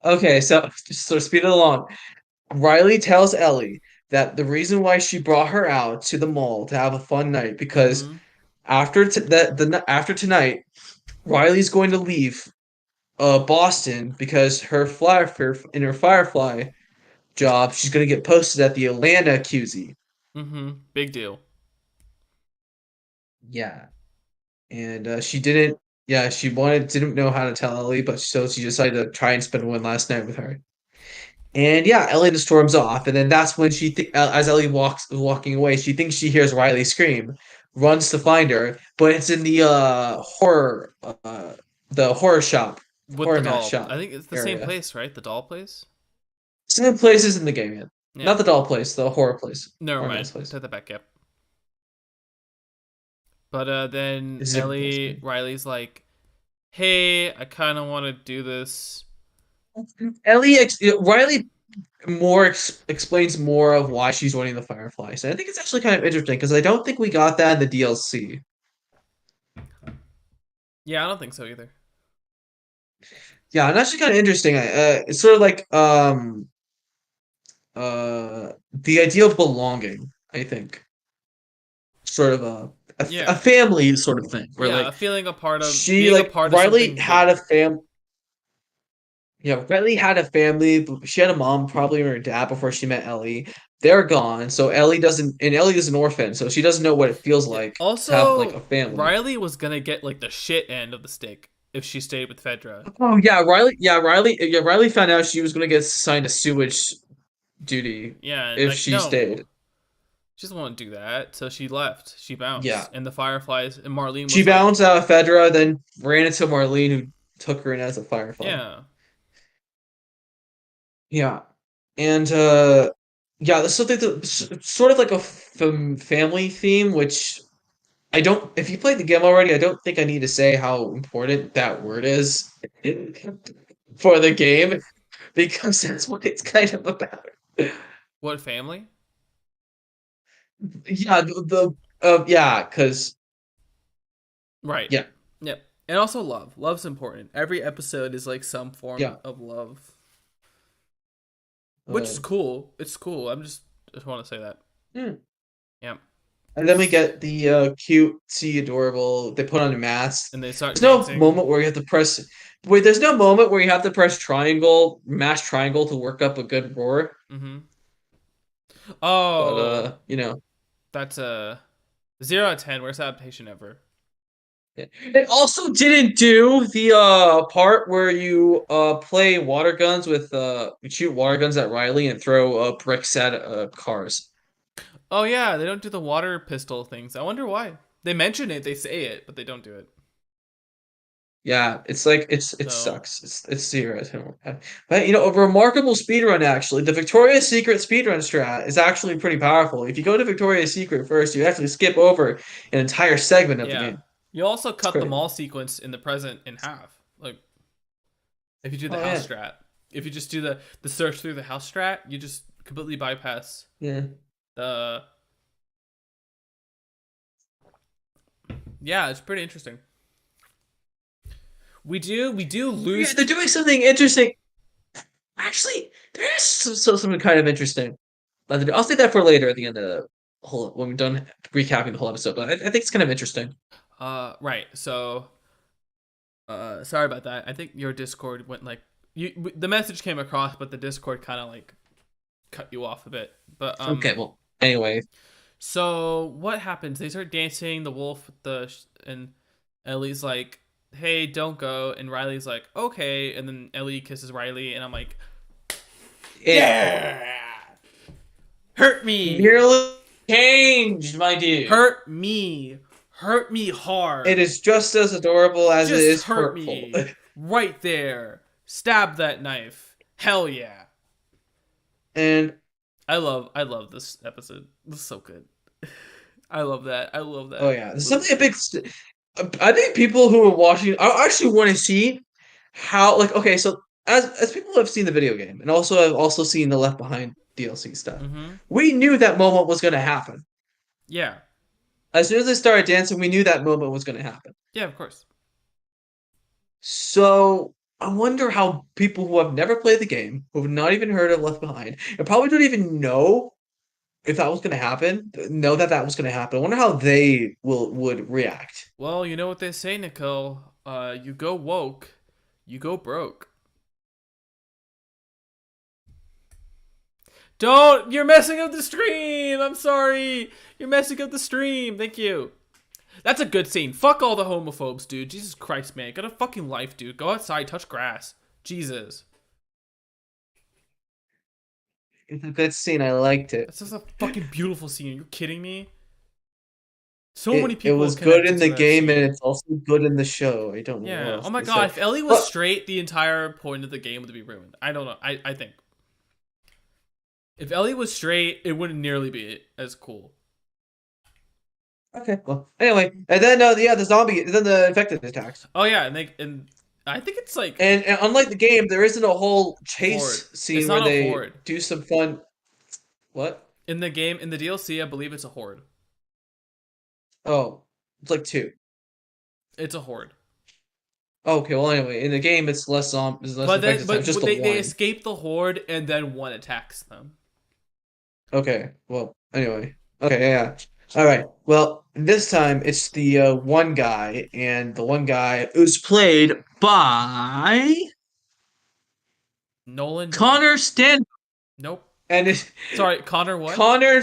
Okay, so speed it along. Riley tells Ellie that the reason why she brought her out to the mall to have a fun night because Mm-hmm. after tonight, Riley's going to leave Boston because in her Firefly job, she's going to get posted at the Atlanta QZ. Mm-hmm. Big deal. Yeah. And she didn't yeah, didn't know how to tell Ellie, but so she decided to try and spend one last night with her. And yeah, Ellie just storms off, and then that's when as Ellie walking away, she thinks she hears Riley scream, runs to find her, but it's in the horror shop, With horror the mask doll. shop I think it's the same area. place, right? The doll place? Same places in the game, yeah. Yeah. Not the doll place, the horror place, Never horror mind. mask place. Take that back, yep. But then This is Riley's like, hey, I kind of want to do this. Riley explains more of why she's joining the Fireflies. And I think it's actually kind of interesting because I don't think we got that in the DLC. Yeah, I don't think so either. Yeah, and actually kind of interesting. It's sort of like the idea of belonging. I think sort of a Yeah, family sort of thing where yeah, like feeling a part of she being a like part of Riley something had a bigger. fam. Yeah, Riley had a family. But she had a mom, probably her dad, before she met Ellie. They're gone, so Ellie is an orphan, so she doesn't know what it feels Yeah. like to have like a Also, family. Riley was gonna get like the shit end of the stick if she stayed with Fedra. Oh yeah, Riley found out she was gonna get assigned to sewage duty Yeah, and if like she no, stayed. she doesn't want to do that. So she left. She bounced, Yeah, and the Fireflies and Marlene she was like, bounced out of Fedra, then ran into Marlene, who took her in as a firefly. yeah, Yeah, and yeah, this is something sort of like a family theme, which I don't. If you played the game already, I don't think I need to say how important that word is for the game because that's what it's kind of about. what family? Yeah, yeah, because Right. yeah, Yep. And also love. Love's important. Every episode is like some yeah. form of love, which is Uh, cool. It's cool. Just want to say that. hmm. Yeah. And then we get the cutesy, adorable. They put on a mask. And they start There's no dancing. moment where you have to press. Wait, there's no moment where you have to press triangle, mash triangle to work up a good roar. Mm-hmm. But Oh, you know, that's a 0 out of 10. Worst adaptation ever. it also didn't do the part where you play water guns with you shoot water guns at Riley and throw bricks at cars. Oh yeah, they don't do the water pistol things. I wonder why. They mention it, they say it, but they don't do it. Yeah, it's like it So sucks. It's 0 out of 10. But you know, a remarkable speedrun actually. The Victoria's Secret speedrun strat is actually pretty powerful. If you go to Victoria's Secret first, you actually skip over an entire segment of the yeah, game. you also It's cut the great. mall sequence in the present in half. Like if you do the Oh house yeah. strat, if you just do the search through the house strat, you just completely bypass Yeah. the. Yeah, it's pretty interesting. We do Yeah, lose. they're doing something interesting. Actually, there is something kind of interesting. I'll say that for later at the end of the whole when we're done recapping the whole episode. But I think it's kind of interesting. Right. So sorry about that. I think your Discord went like the message came across, but the Discord kind of like cut you off a bit. But Okay, well, anyway, so what happens? They start dancing. The wolf, and Ellie's like, "Hey, don't go." And Riley's like, "Okay." And then Ellie kisses Riley, and I'm like, it "Yeah, hurt me, nearly changed, my dude. hurt me, hurt me It hard, is just as adorable as it just is hurt hurtful. me right there. Stab that knife. Hell yeah." And I love this episode. This is so good. I love that. I love oh that. yeah, there's something a big. I think people who are watching, I actually want to see how like okay, so as people who have seen the video game and also have also seen the Left Behind DLC stuff, Mm-hmm. we knew that moment was going to happen. Yeah. As soon as they started dancing, we knew that moment was going to happen. Yeah, of course. So I wonder how people who have never played the game, who have not even heard of Left Behind, and probably don't even know if that was going to happen, know that that was going to happen. I wonder how they would react. Well, you know what they say, Nicole. You go woke, you go broke. Don't! You're messing up the stream! I'm sorry! You're messing up the stream! Thank you. That's a good scene. Fuck all the homophobes, dude. Jesus Christ, man. Got a fucking life, dude. Go outside, touch grass. Jesus. It's a good scene. I liked it. That's just a fucking beautiful scene. Are you kidding me? So many It people was good connected in to the that game and scene. it's also good in the show. I don't know what Yeah. Oh else my to god, say. if Ellie was But straight, the entire point of the game would be ruined. I don't know. I think. If Ellie was straight, it wouldn't nearly be as cool. okay, well, anyway, and then yeah, then the infected attacks. Oh yeah, and I think it's like And unlike the game, there isn't a whole horde. chase It's scene where not a they horde. do some fun. What? In the game, in the DLC, I believe it's a horde. Oh, it's like two. It's a horde. Okay, well anyway, in the game it's it's less But then, infected time, but it's just the they one. escape the horde, and then one attacks them. Okay, well anyway. Okay, yeah. All right. Well, this time it's the one guy, and the one guy is played by Nolan North. Connor Stan, Nope. and it's Sorry, Connor. What? Connor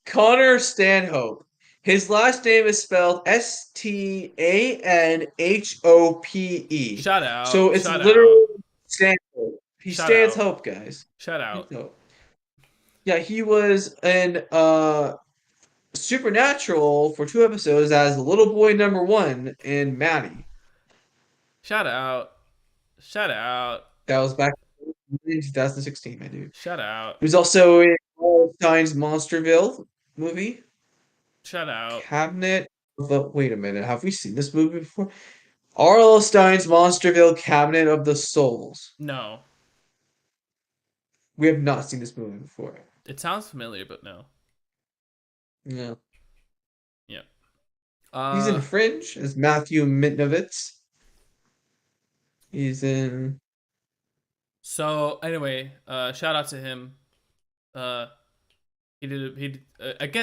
Connor Stanhope. His last name is spelled Stanhope. Shout So out. it's Shout out. literally Stanhope. He Shout stands out. hope, guys. Shout Stands out. hope. Yeah, he was in Supernatural for 2 episodes as little boy number one in Maddie. Shout out. Shout out. That was back in 2016, my dude. Shout out. He was also in Stein's Monsterville movie. Shout out. Cabinet of the Wait a minute, have we seen this movie before? R.L. Stein's Monsterville Cabinet of the Souls. No. We have not seen this movie before. It sounds familiar, but no. Yeah. Yeah. He's in Fringe as Matthew Mitnovitz. He's in So anyway, shout out to him. Again,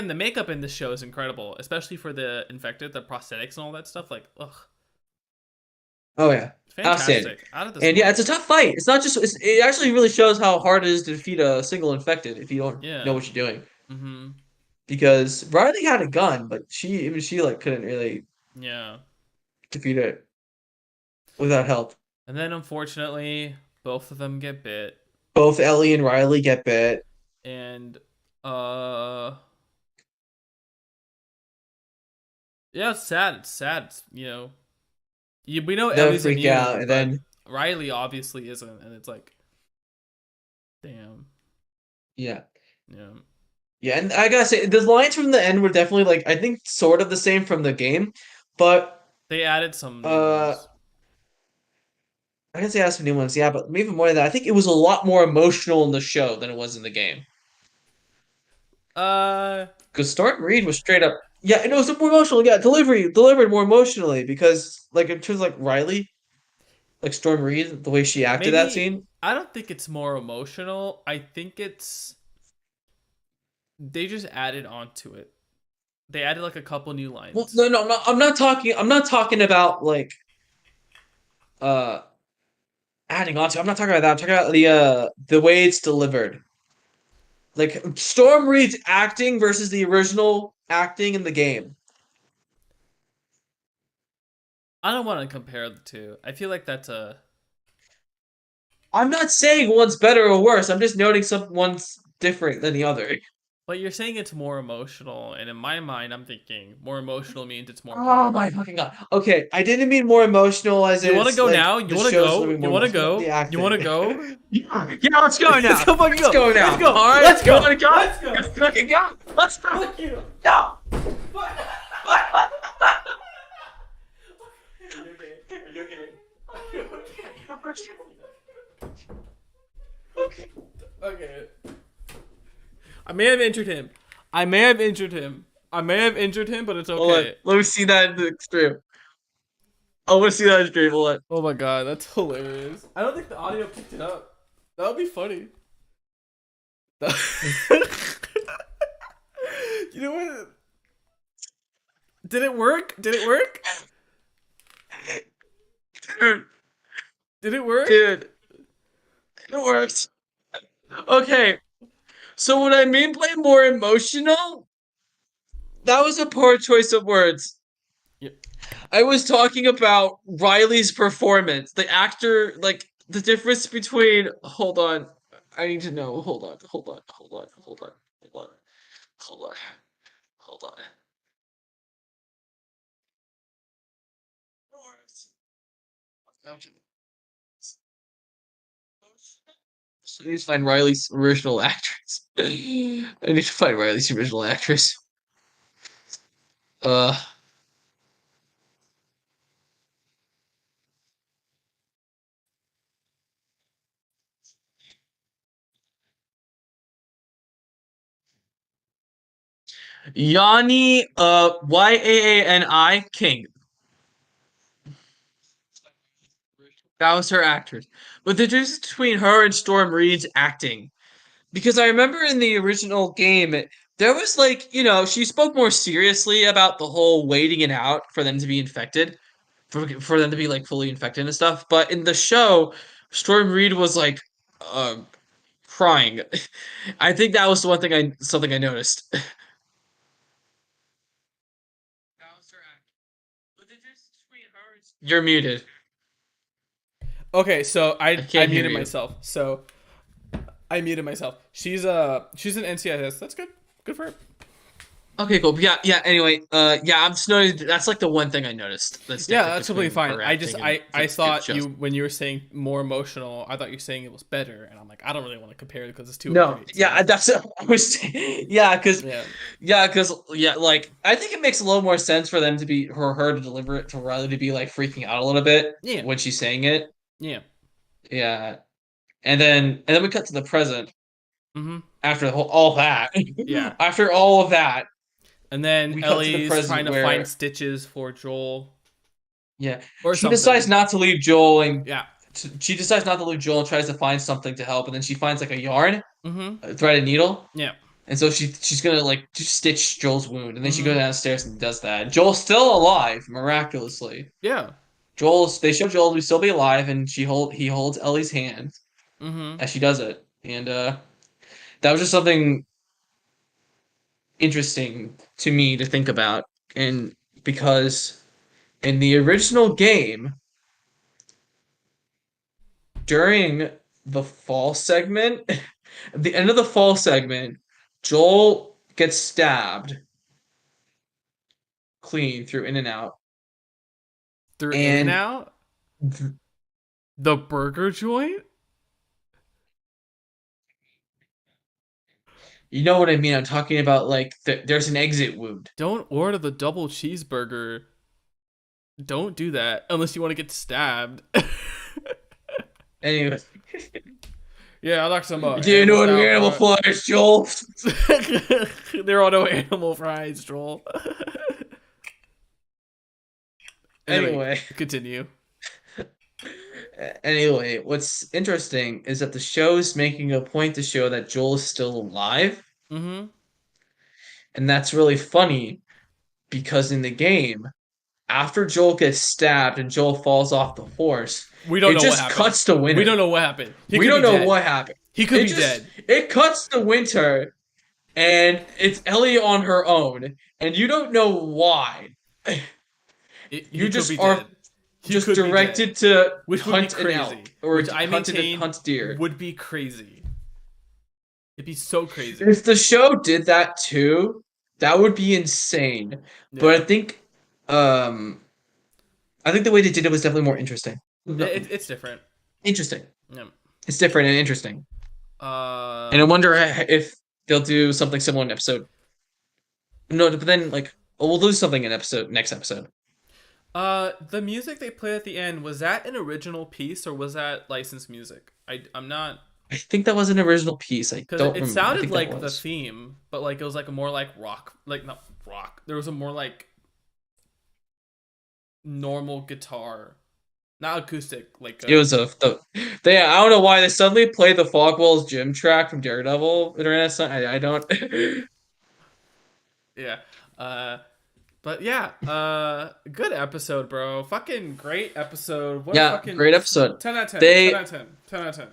the makeup in this show is incredible, especially for the infected, the prosthetics and all that stuff. Like, ugh, Oh yeah. Outstanding. fantastic. Out of this And yeah, world. it's a tough fight. It's not just it actually really shows how hard it is to defeat a single infected if you don't Yeah. know what you're doing. Mm-hmm. Because Riley had a gun, but she like couldn't really Yeah. defeat it without help. And then unfortunately, both of them get bit, Both Ellie and Riley get bit. and yeah, it's sad. It's sad. You know, we know They'll Ellie's freak immune, out, and but then Riley obviously isn't, and it's like, damn. yeah. Yeah. Yeah, and I gotta say, the lines from the end were definitely like I think sort of the same from the game, but They added some new uh ones. I can say I have some new ones, yeah, but even more than that, I think it was a lot more emotional in the show than it was in the game. Because Storm Reed was straight up, yeah, and it was more emotional, yeah, delivered more emotionally because like in terms of like Riley, like Storm Reed, the way she acted that Maybe scene. I don't think it's more emotional. I think it's they just added onto it. They added like a couple new lines. Well, no, I'm not talking about like uh adding on to. I'm not talking about that. I'm talking about the way it's delivered. Like Storm Reed's acting versus the original acting in the game. I don't want to compare the two. I feel like that's a. I'm not saying one's better or worse. I'm just noting one's different than the other. But you're saying it's more emotional, and in my mind, I'm thinking more emotional means it's more. Oh my fucking god. Okay, I didn't mean more emotional as You in want to it's go like now? the You want to show's go? living You more want to emotional, go? the acting. You want to go? Yeah, let's go now. Let's go fucking go. Let's go now. Let's go. All right, Let's go. You wanna go? Let's go. Let's fucking go. Let's go. Fuck you. No. Okay. Okay. I may have injured him. I may have injured him, but it's Hold on. okay. Let me see that in the stream. I want to see that in the stream. Hold on. Oh my god, that's hilarious. I don't think the audio picked it up. That would be funny. You know what? Did it work? Did it work? Dude, Did it work? dude, it works. Okay, so what I mean by more emotional, that was a poor choice of words. Yep. I was talking about Riley's performance, the actor, like the difference between. Hold on, I need to know. Hold on. So I need to find Riley's original actress. I need to find Riley's original actress. Uh. Yanni, Yaani King. That was her actress. But the difference between her and Storm Reed's acting, because I remember in the original game, there was like, she spoke more seriously about the whole waiting it out for them to be infected, for them to be like fully infected and stuff. But in the show, Storm Reed was like uh crying. I think that was the one thing I something I noticed. That was her acting. But the difference between her and You're muted. Okay, so I I can't hear muted you. myself. So I muted myself. She's an NCIS. That's good. Good for her. Okay, cool. Yeah, yeah. Anyway, yeah, I'm just noting that's like the one thing I noticed that's Yeah, different that's completely between fine. her I just acting and I the thought shows. you when you were saying more emotional, I thought you were saying it was better, and I'm like, I don't really want to compare it because it's too No, great. So yeah, that's what I was. yeah, Yeah, like I think it makes a little more sense for them to be her to deliver it to Riley to be like freaking out a little bit yeah, when she's saying it. yeah. Yeah, and then we cut to the present Mm-hmm. after all that. Yeah. After all of that, And then we cut to the Ellie's trying present to find where stitches for Joel yeah, or she decides something. not to leave Joel and Yeah. she decides not to leave Joel and tries to find something to help, and then she finds like a yarn, Mm-hmm. a threaded needle, Yeah. and so she's gonna like just stitch Joel's wound, and then she Mm-hmm. goes downstairs and does that. Joel's still alive miraculously. Yeah. They show Joel to still be alive, and he holds Ellie's hand Mm-hmm. as she does it, and that was just something interesting to me to think about, and because in the original game during the fall segment, at the end of the fall segment, Joel gets stabbed clean through In and Out, Through In and and Out, the burger joint. you know what I mean. I'm talking about like there's an exit wound. Don't order the double cheeseburger. Don't do that unless you want to get stabbed. Anyway, Yeah, I like some do you animal know what style animal fries. flies, Joel? There are no animal fries, Joel. Anyway, Anyway, continue. anyway, what's interesting is that the show's making a point to show that Joel is still alive, Mm-hmm. and that's really funny because in the game, after Joel gets stabbed and Joel falls off the horse, We don't it know what just happened. cuts to We winter. don't know what happened. He We could don't be know dead. what happened. He could be dead. It cuts to winter and it's Ellie on her own, and you don't know why. He You could be just are dead. He just could be dead. directed to Which would be hunt an elk crazy. or Which I hunted to maintain hunt deer. would be crazy. It'd be so crazy. If the show did that too, that would be insane. But Yeah. I think the way they did it was definitely more interesting. It's different. Interesting. Yeah. It's different and interesting. And I Uh, wonder if they'll do something similar in episode. No, but then like we'll do something in next episode. the music they played at the end, was that an original piece or was that licensed music? I'm not, I think that was an original piece. I because don't it remember. I sounded think that like the was. theme, but like it was like a more like rock, like not rock. There was a more like normal guitar, not acoustic, like It was I don't know why they suddenly played the Fogwell's gym track from Daredevil during that song. I don't. yeah. Uh, but yeah, good episode, bro. Fucking great episode. What a Yeah, fucking great episode. 10 out of 10. 10 They out of 10. 10 out of 10.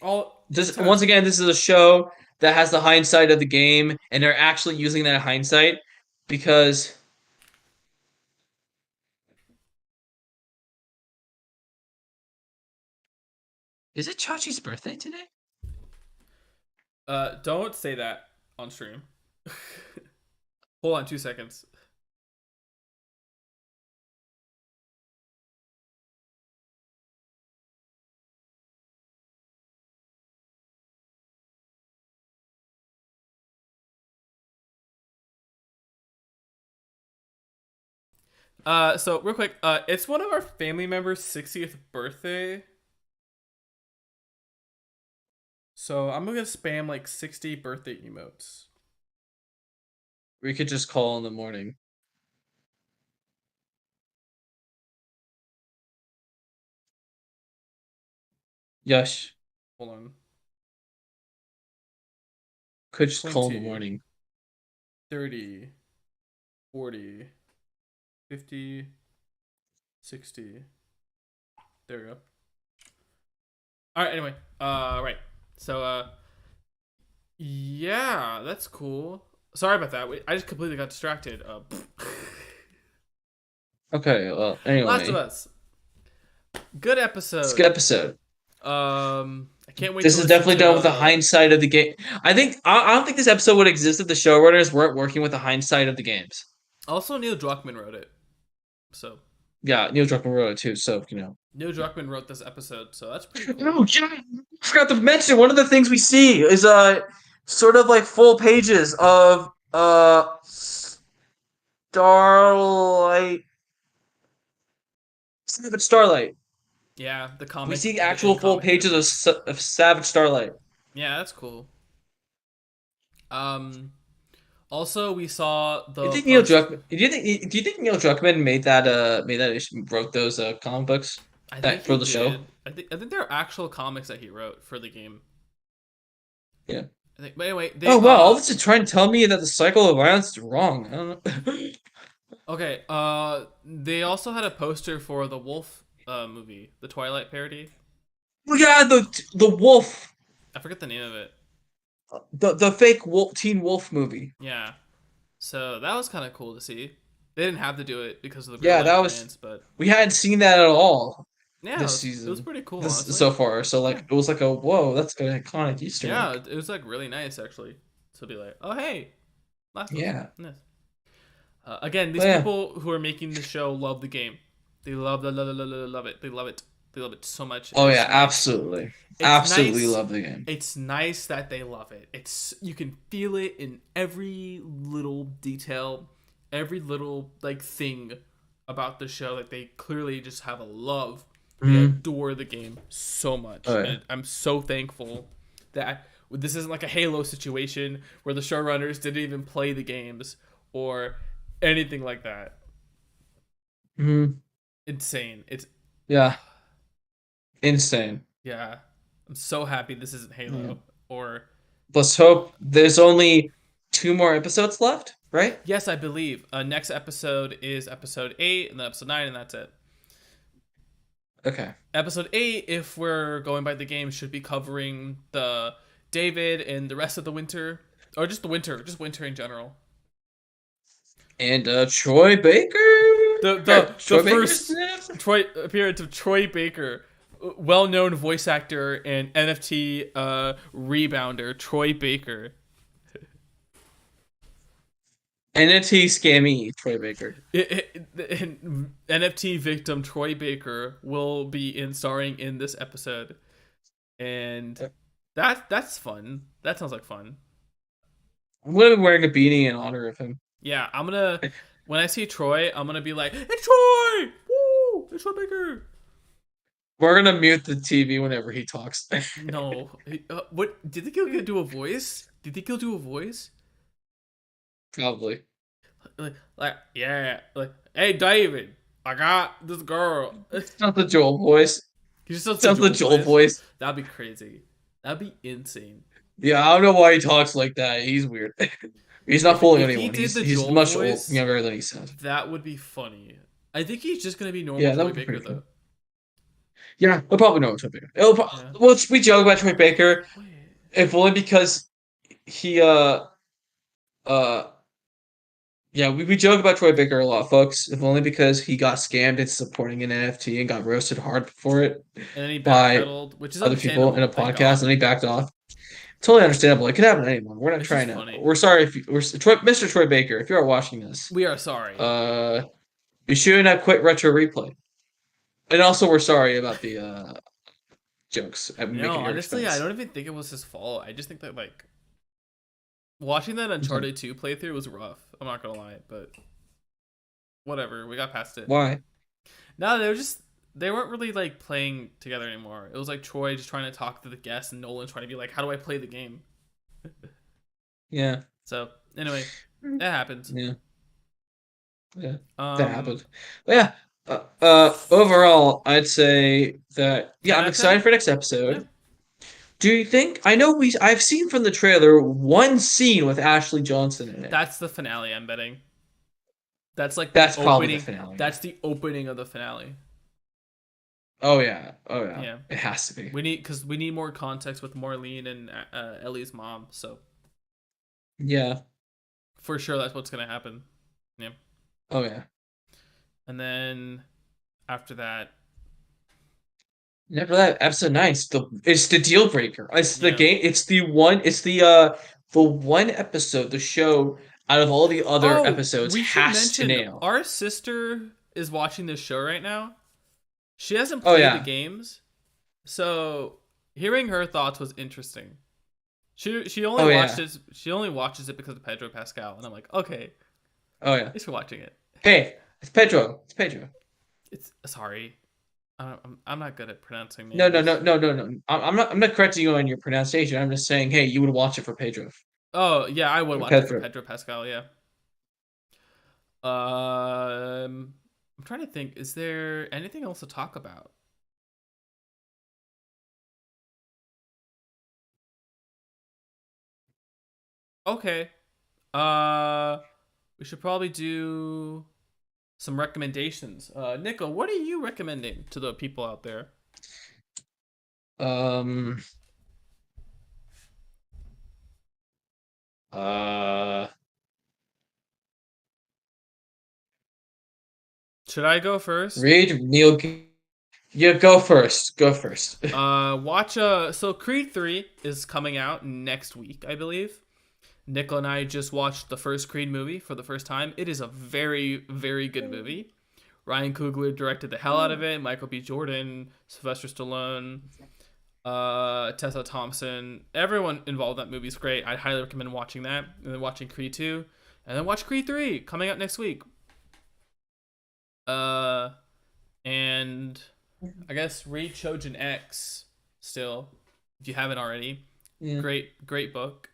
All just 10 out of once 10. again, this is a show that has the hindsight of the game, and they're actually using that hindsight because is it Chachi's birthday today? Don't say that on stream. Hold on 2 seconds. So real quick, it's one of our family members' 60th birthday. So I'm gonna spam like 60 birthday emotes. We could just call in the morning. Yes. Hold on. Could just call in the 20, morning. 30, 40, 50, 60. There we go. All right. Anyway. Right. So. Yeah, that's cool. Sorry about that. I just completely got distracted. Okay, well, Last of anyway. Us. Good It's a good episode. episode. I can't wait to This is listen definitely to done with the the. hindsight of the game. I don't think this episode would exist if the showrunners weren't working with the hindsight of the games. Also, Neil Druckmann wrote it. So Yeah, Neil Druckmann wrote it too, so Neil Druckmann wrote this episode, so that's pretty cool. Oh yeah, I forgot to mention one of the things we see is sort of like full pages of Starlight Savage Starlight. Yeah, the We comic, see the in actual full comic pages book. of Savage Starlight. Yeah, that's cool. Um, Also we saw Do you the think Neil post. Druckmann? Do you think Neil Druckmann made that issue, wrote those comic books I think that he for the show? did. I think there are actual comics that he wrote for the game. Yeah. I think, but anyway, Oh they wow! All this is trying to tell me that the cycle of violence is wrong. I don't know. okay. They also had a poster for the Wolf movie, the Twilight parody. Oh yeah, the wolf, I forget the name of it. the fake wolf, Teen Wolf movie. Yeah. So that was kind of cool to see. They didn't have to do it because of the real Yeah, life that was fans, but we hadn't seen that at all yeah, this it was season, pretty cool, this honestly. so far. So Yeah. like it was like a whoa, that's an iconic Easter Yeah, egg. it was like really nice actually to be like, oh hey, Last of Us. Yeah, Nice. Again, these but yeah. people who are making the show love the game. They love it. They love it. They love it so much. Oh And yeah, it's nice. absolutely, It's absolutely nice. love the game. It's nice that they love it. It's you can feel it in every little detail, every little like thing about the show. Like they clearly just have a love. They Hmm. adore the game so much, Oh yeah. and I'm so thankful that this isn't like a Halo situation where the showrunners didn't even play the games or anything like that. Hmm. Insane. It's Yeah, insane. yeah. I'm so happy this isn't Yeah. Halo or Let's hope there's only two more episodes left, right? yes, I believe. Next episode is episode 8 and then episode 9 and that's it. Okay. Episode 8, if we're going by the game, should be covering the David and the rest of the winter or just the winter, just winter in general. And Troy Baker. The Troy Baker's first in that episode? Troy appearance of Troy Baker, well-known voice actor and NFT rebounder Troy Baker. NFT scammy Troy Baker. NFT victim Troy Baker will be starring in this episode, and that's fun. That sounds like fun. I'm gonna be wearing a beanie in honor of him. Yeah, I'm gonna when I see Troy, I'm gonna be like, "It's Troy! Woo! It's Troy Baker!" We're gonna mute the TV whenever he talks. No, what? Do you think he'll do a voice? Do you think he'll do a voice? Probably. Yeah, like, hey David, I got this girl. It's not the Joel voice. He just does It's the not the Joel voice. That'd be crazy. That'd be insane. Yeah, I don't know why he talks like that. He's weird. He's not fooling If he anyone. did the He's Joel much voice, younger than he sounds. that would be funny. I think he's just gonna be normal Yeah, that Troy would be Baker pretty fun. though. Yeah, we'll probably know Troy Baker. Yeah. We joke about Troy Baker, Wait. if only because he uh yeah, we joke about Troy Baker a lot, folks. If only because he got scammed into supporting an NFT and got roasted hard for it And then he by backpedaled, which is other people in a understandable. Thank podcast, God. and he backed off. Totally understandable. It could happen to anyone. We're not It's trying just to. funny. We're sorry if Mr. Troy Baker, if you are watching this, We are sorry. you shouldn't have quit Retro Replay. And also, we're sorry about the jokes at No, making your honestly, expense. I don't even think it was his fault. I just think that like watching that Uncharted 2 playthrough was rough. I'm not gonna lie, but whatever. We got past it. Why? No, they weren't really like playing together anymore. It was like Troy just trying to talk to the guests and Nolan trying to be like, how do I play the game? Yeah. So anyway, that happens. Yeah. Yeah. Um, That happened. But yeah. Overall, I'd say that yeah, 10 I'm out of 10? excited for next Yeah. episode. Do you think? I know I've seen from the trailer one scene with Ashley Johnson in it. That's the finale, I'm betting. That's like the That's probably the opening. finale. That's the opening of the finale. Oh yeah, oh yeah, Yeah. it has to be. We need more context with Marlene and Ellie's mom. So Yeah. for sure, that's what's gonna happen. Yeah. Oh yeah. And then after that, Never that episode nine. It's the deal breaker. It's the yeah. game. It's the one. It's the one episode the show out of all the other Oh, episodes we should has to mention nail. our sister is watching this show right now. She hasn't Oh played the yeah. games, so hearing her thoughts was interesting. She only Oh watched yeah. it. She only watches it because of Pedro Pascal, and I'm like, okay, Oh yeah. thanks for watching it. Hey, it's Pedro. It's Pedro. It's sorry, I'm not good at pronouncing No, no, no, names. no, no, no. I'm not correcting you on your pronunciation. I'm just saying, hey, you would watch it for Pedro. Oh yeah, I would For watch it for Pedro. Pedro Pascal. Yeah. I'm trying to think. Is there anything else to talk about? Okay. Uh, we should probably do some recommendations. Nico, what are you recommending to the people out there? Um. Uh. Should I go first? Read Neil. Yeah, go first. Go first. Watch so Creed 3 is coming out next week, I believe. Nico and I just watched the first Creed movie for the first time. It is a very, very good movie. Ryan Coogler directed the hell out of it. Michael B. Jordan, Sylvester Stallone, Tessa Thompson. Everyone involved in that movie is great. I highly recommend watching that. And then watching Creed 2. And then watch Creed 3 coming out next week. Uh, and I guess read Trojan X still, if you haven't already. Yeah. Great book.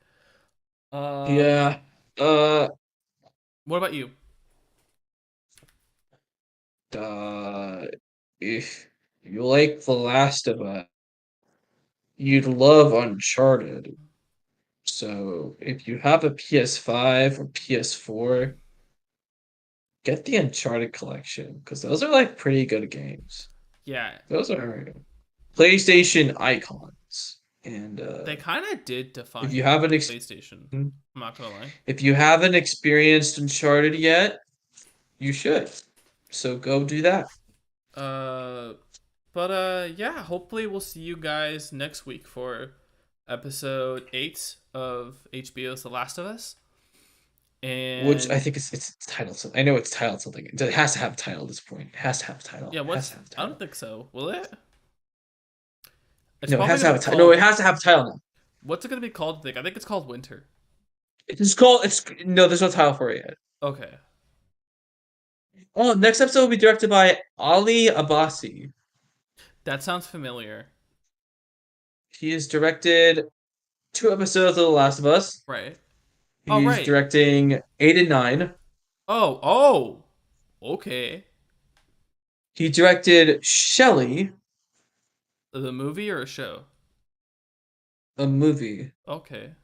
Yeah. Uh. What about you? Uh. If you like The Last of Us, you'd love Uncharted. So if you have a PS5 or PS4, get the Uncharted collection because those are like pretty good games. Yeah, Those are PlayStation icons. And they kind of did if define you haven't PlayStation. I'm not gonna lie. if you haven't experienced Uncharted yet, you should. So go do that. Uh, but yeah. Hopefully, we'll see you guys next week for episode 8 of HBO's The Last of Us. Which I And think it's titled something. I know it's titled something. It has to have a title at this point. It has to have a title. yeah, It has to what's have a I don't title. think so. Will it? It's No, it probably has to gonna have be a title. No, called. it has to have a title now. What's it gonna be called? I think it's called Winter. It's called. It's no. There's no title for it yet. Okay. Oh, next episode will be directed by Ali Abbasi. That sounds familiar. He has directed two episodes of The Last of Us. Right. Oh, He's right. directing 8 and 9. Oh. Okay. He directed Shelley, The movie or a show? a movie. Okay.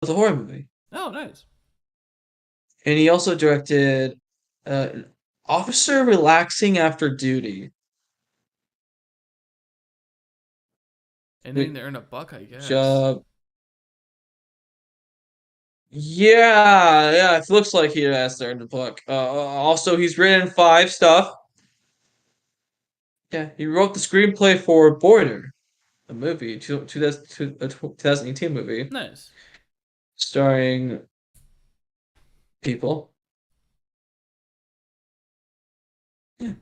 It's a horror movie. Oh, nice. And he also directed uh, Officer Relaxing After Duty. Anything to earn a buck, I Which, guess. yeah, it looks like he has to earn the book. Also, he's written 5 stuff. Yeah, he wrote the screenplay for Border, a movie, 2018 movie, Nice. starring people. Yeah.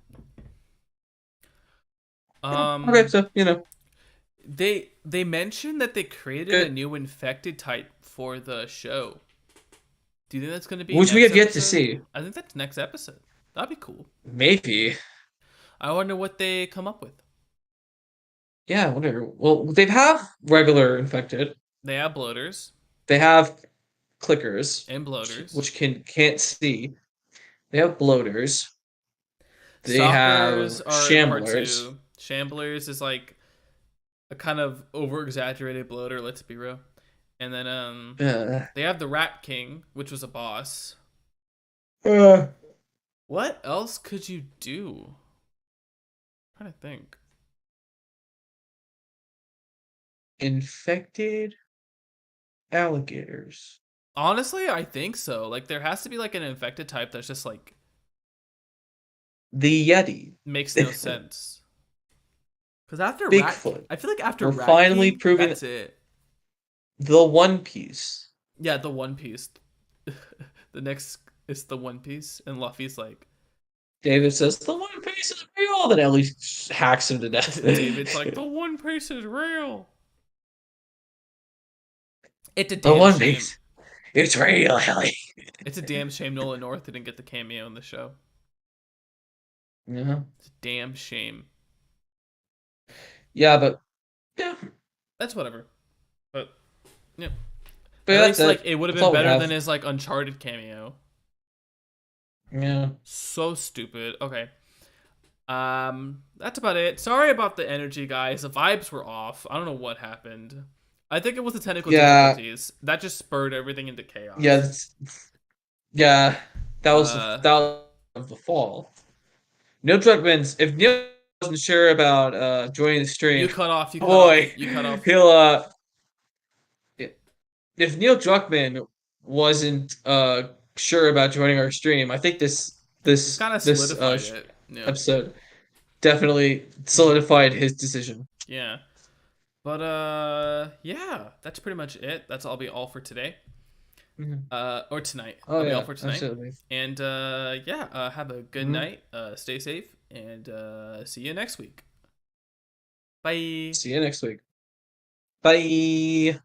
Okay, Um, so they mentioned that they created a good, new infected type for the show. Do you think that's gonna be which we next have yet to episode? see. I think that's next episode. That'd be cool. Maybe. I wonder what they come up with. Yeah, whatever. Well, they have regular infected. They have bloaters They have clickers, and bloaters. which can't see. They have bloaters. They have Stalkers are in part Shamblers. 2. Shamblers is like a kind of over exaggerated bloater, let's be real. And then they have the Rat King, which was a boss. Uh, What else could you do? I'm trying to think. Infected alligators. Honestly, I think so. Like there has to be like an infected type that's just like The Yeti. makes no sense. Because after Bigfoot. I feel like after We're Rat finally King, proving that's it. The One Piece. Yeah, the One Piece. The next is the One Piece, and Luffy's like, David says, the One Piece is real. Then Ellie hacks him to death. David's like, the One Piece is real. It's a The damn One shame. Piece. It's real, Ellie. It's a damn shame Nolan North didn't get the cameo in the show. Yeah. It's a damn shame. Yeah, but yeah. That's whatever. But yeah. But At yeah, least like it would have that's been all we better have. than his like Uncharted cameo. Yeah. So stupid. Okay. That's about it. Sorry about the energy, guys. The vibes were off. I don't know what happened. I think it was the technical difficulties. That just spurred everything into chaos. Yeah, that was the fall. Neil Druckmann's if Neil wasn't sure about joining the stream, You cut off. You cut boy, off. You cut off. he'll if Neil Druckmann wasn't sure about joining our stream, I think It's this kind of this solidified it. Yeah. episode definitely solidified his decision. Yeah. But yeah, that's pretty much it. That'll be all for today. Or tonight. Oh That'll be yeah, all for tonight. absolutely. And yeah, have a good night. Stay safe, and see you next week. Bye. See you next week. Bye.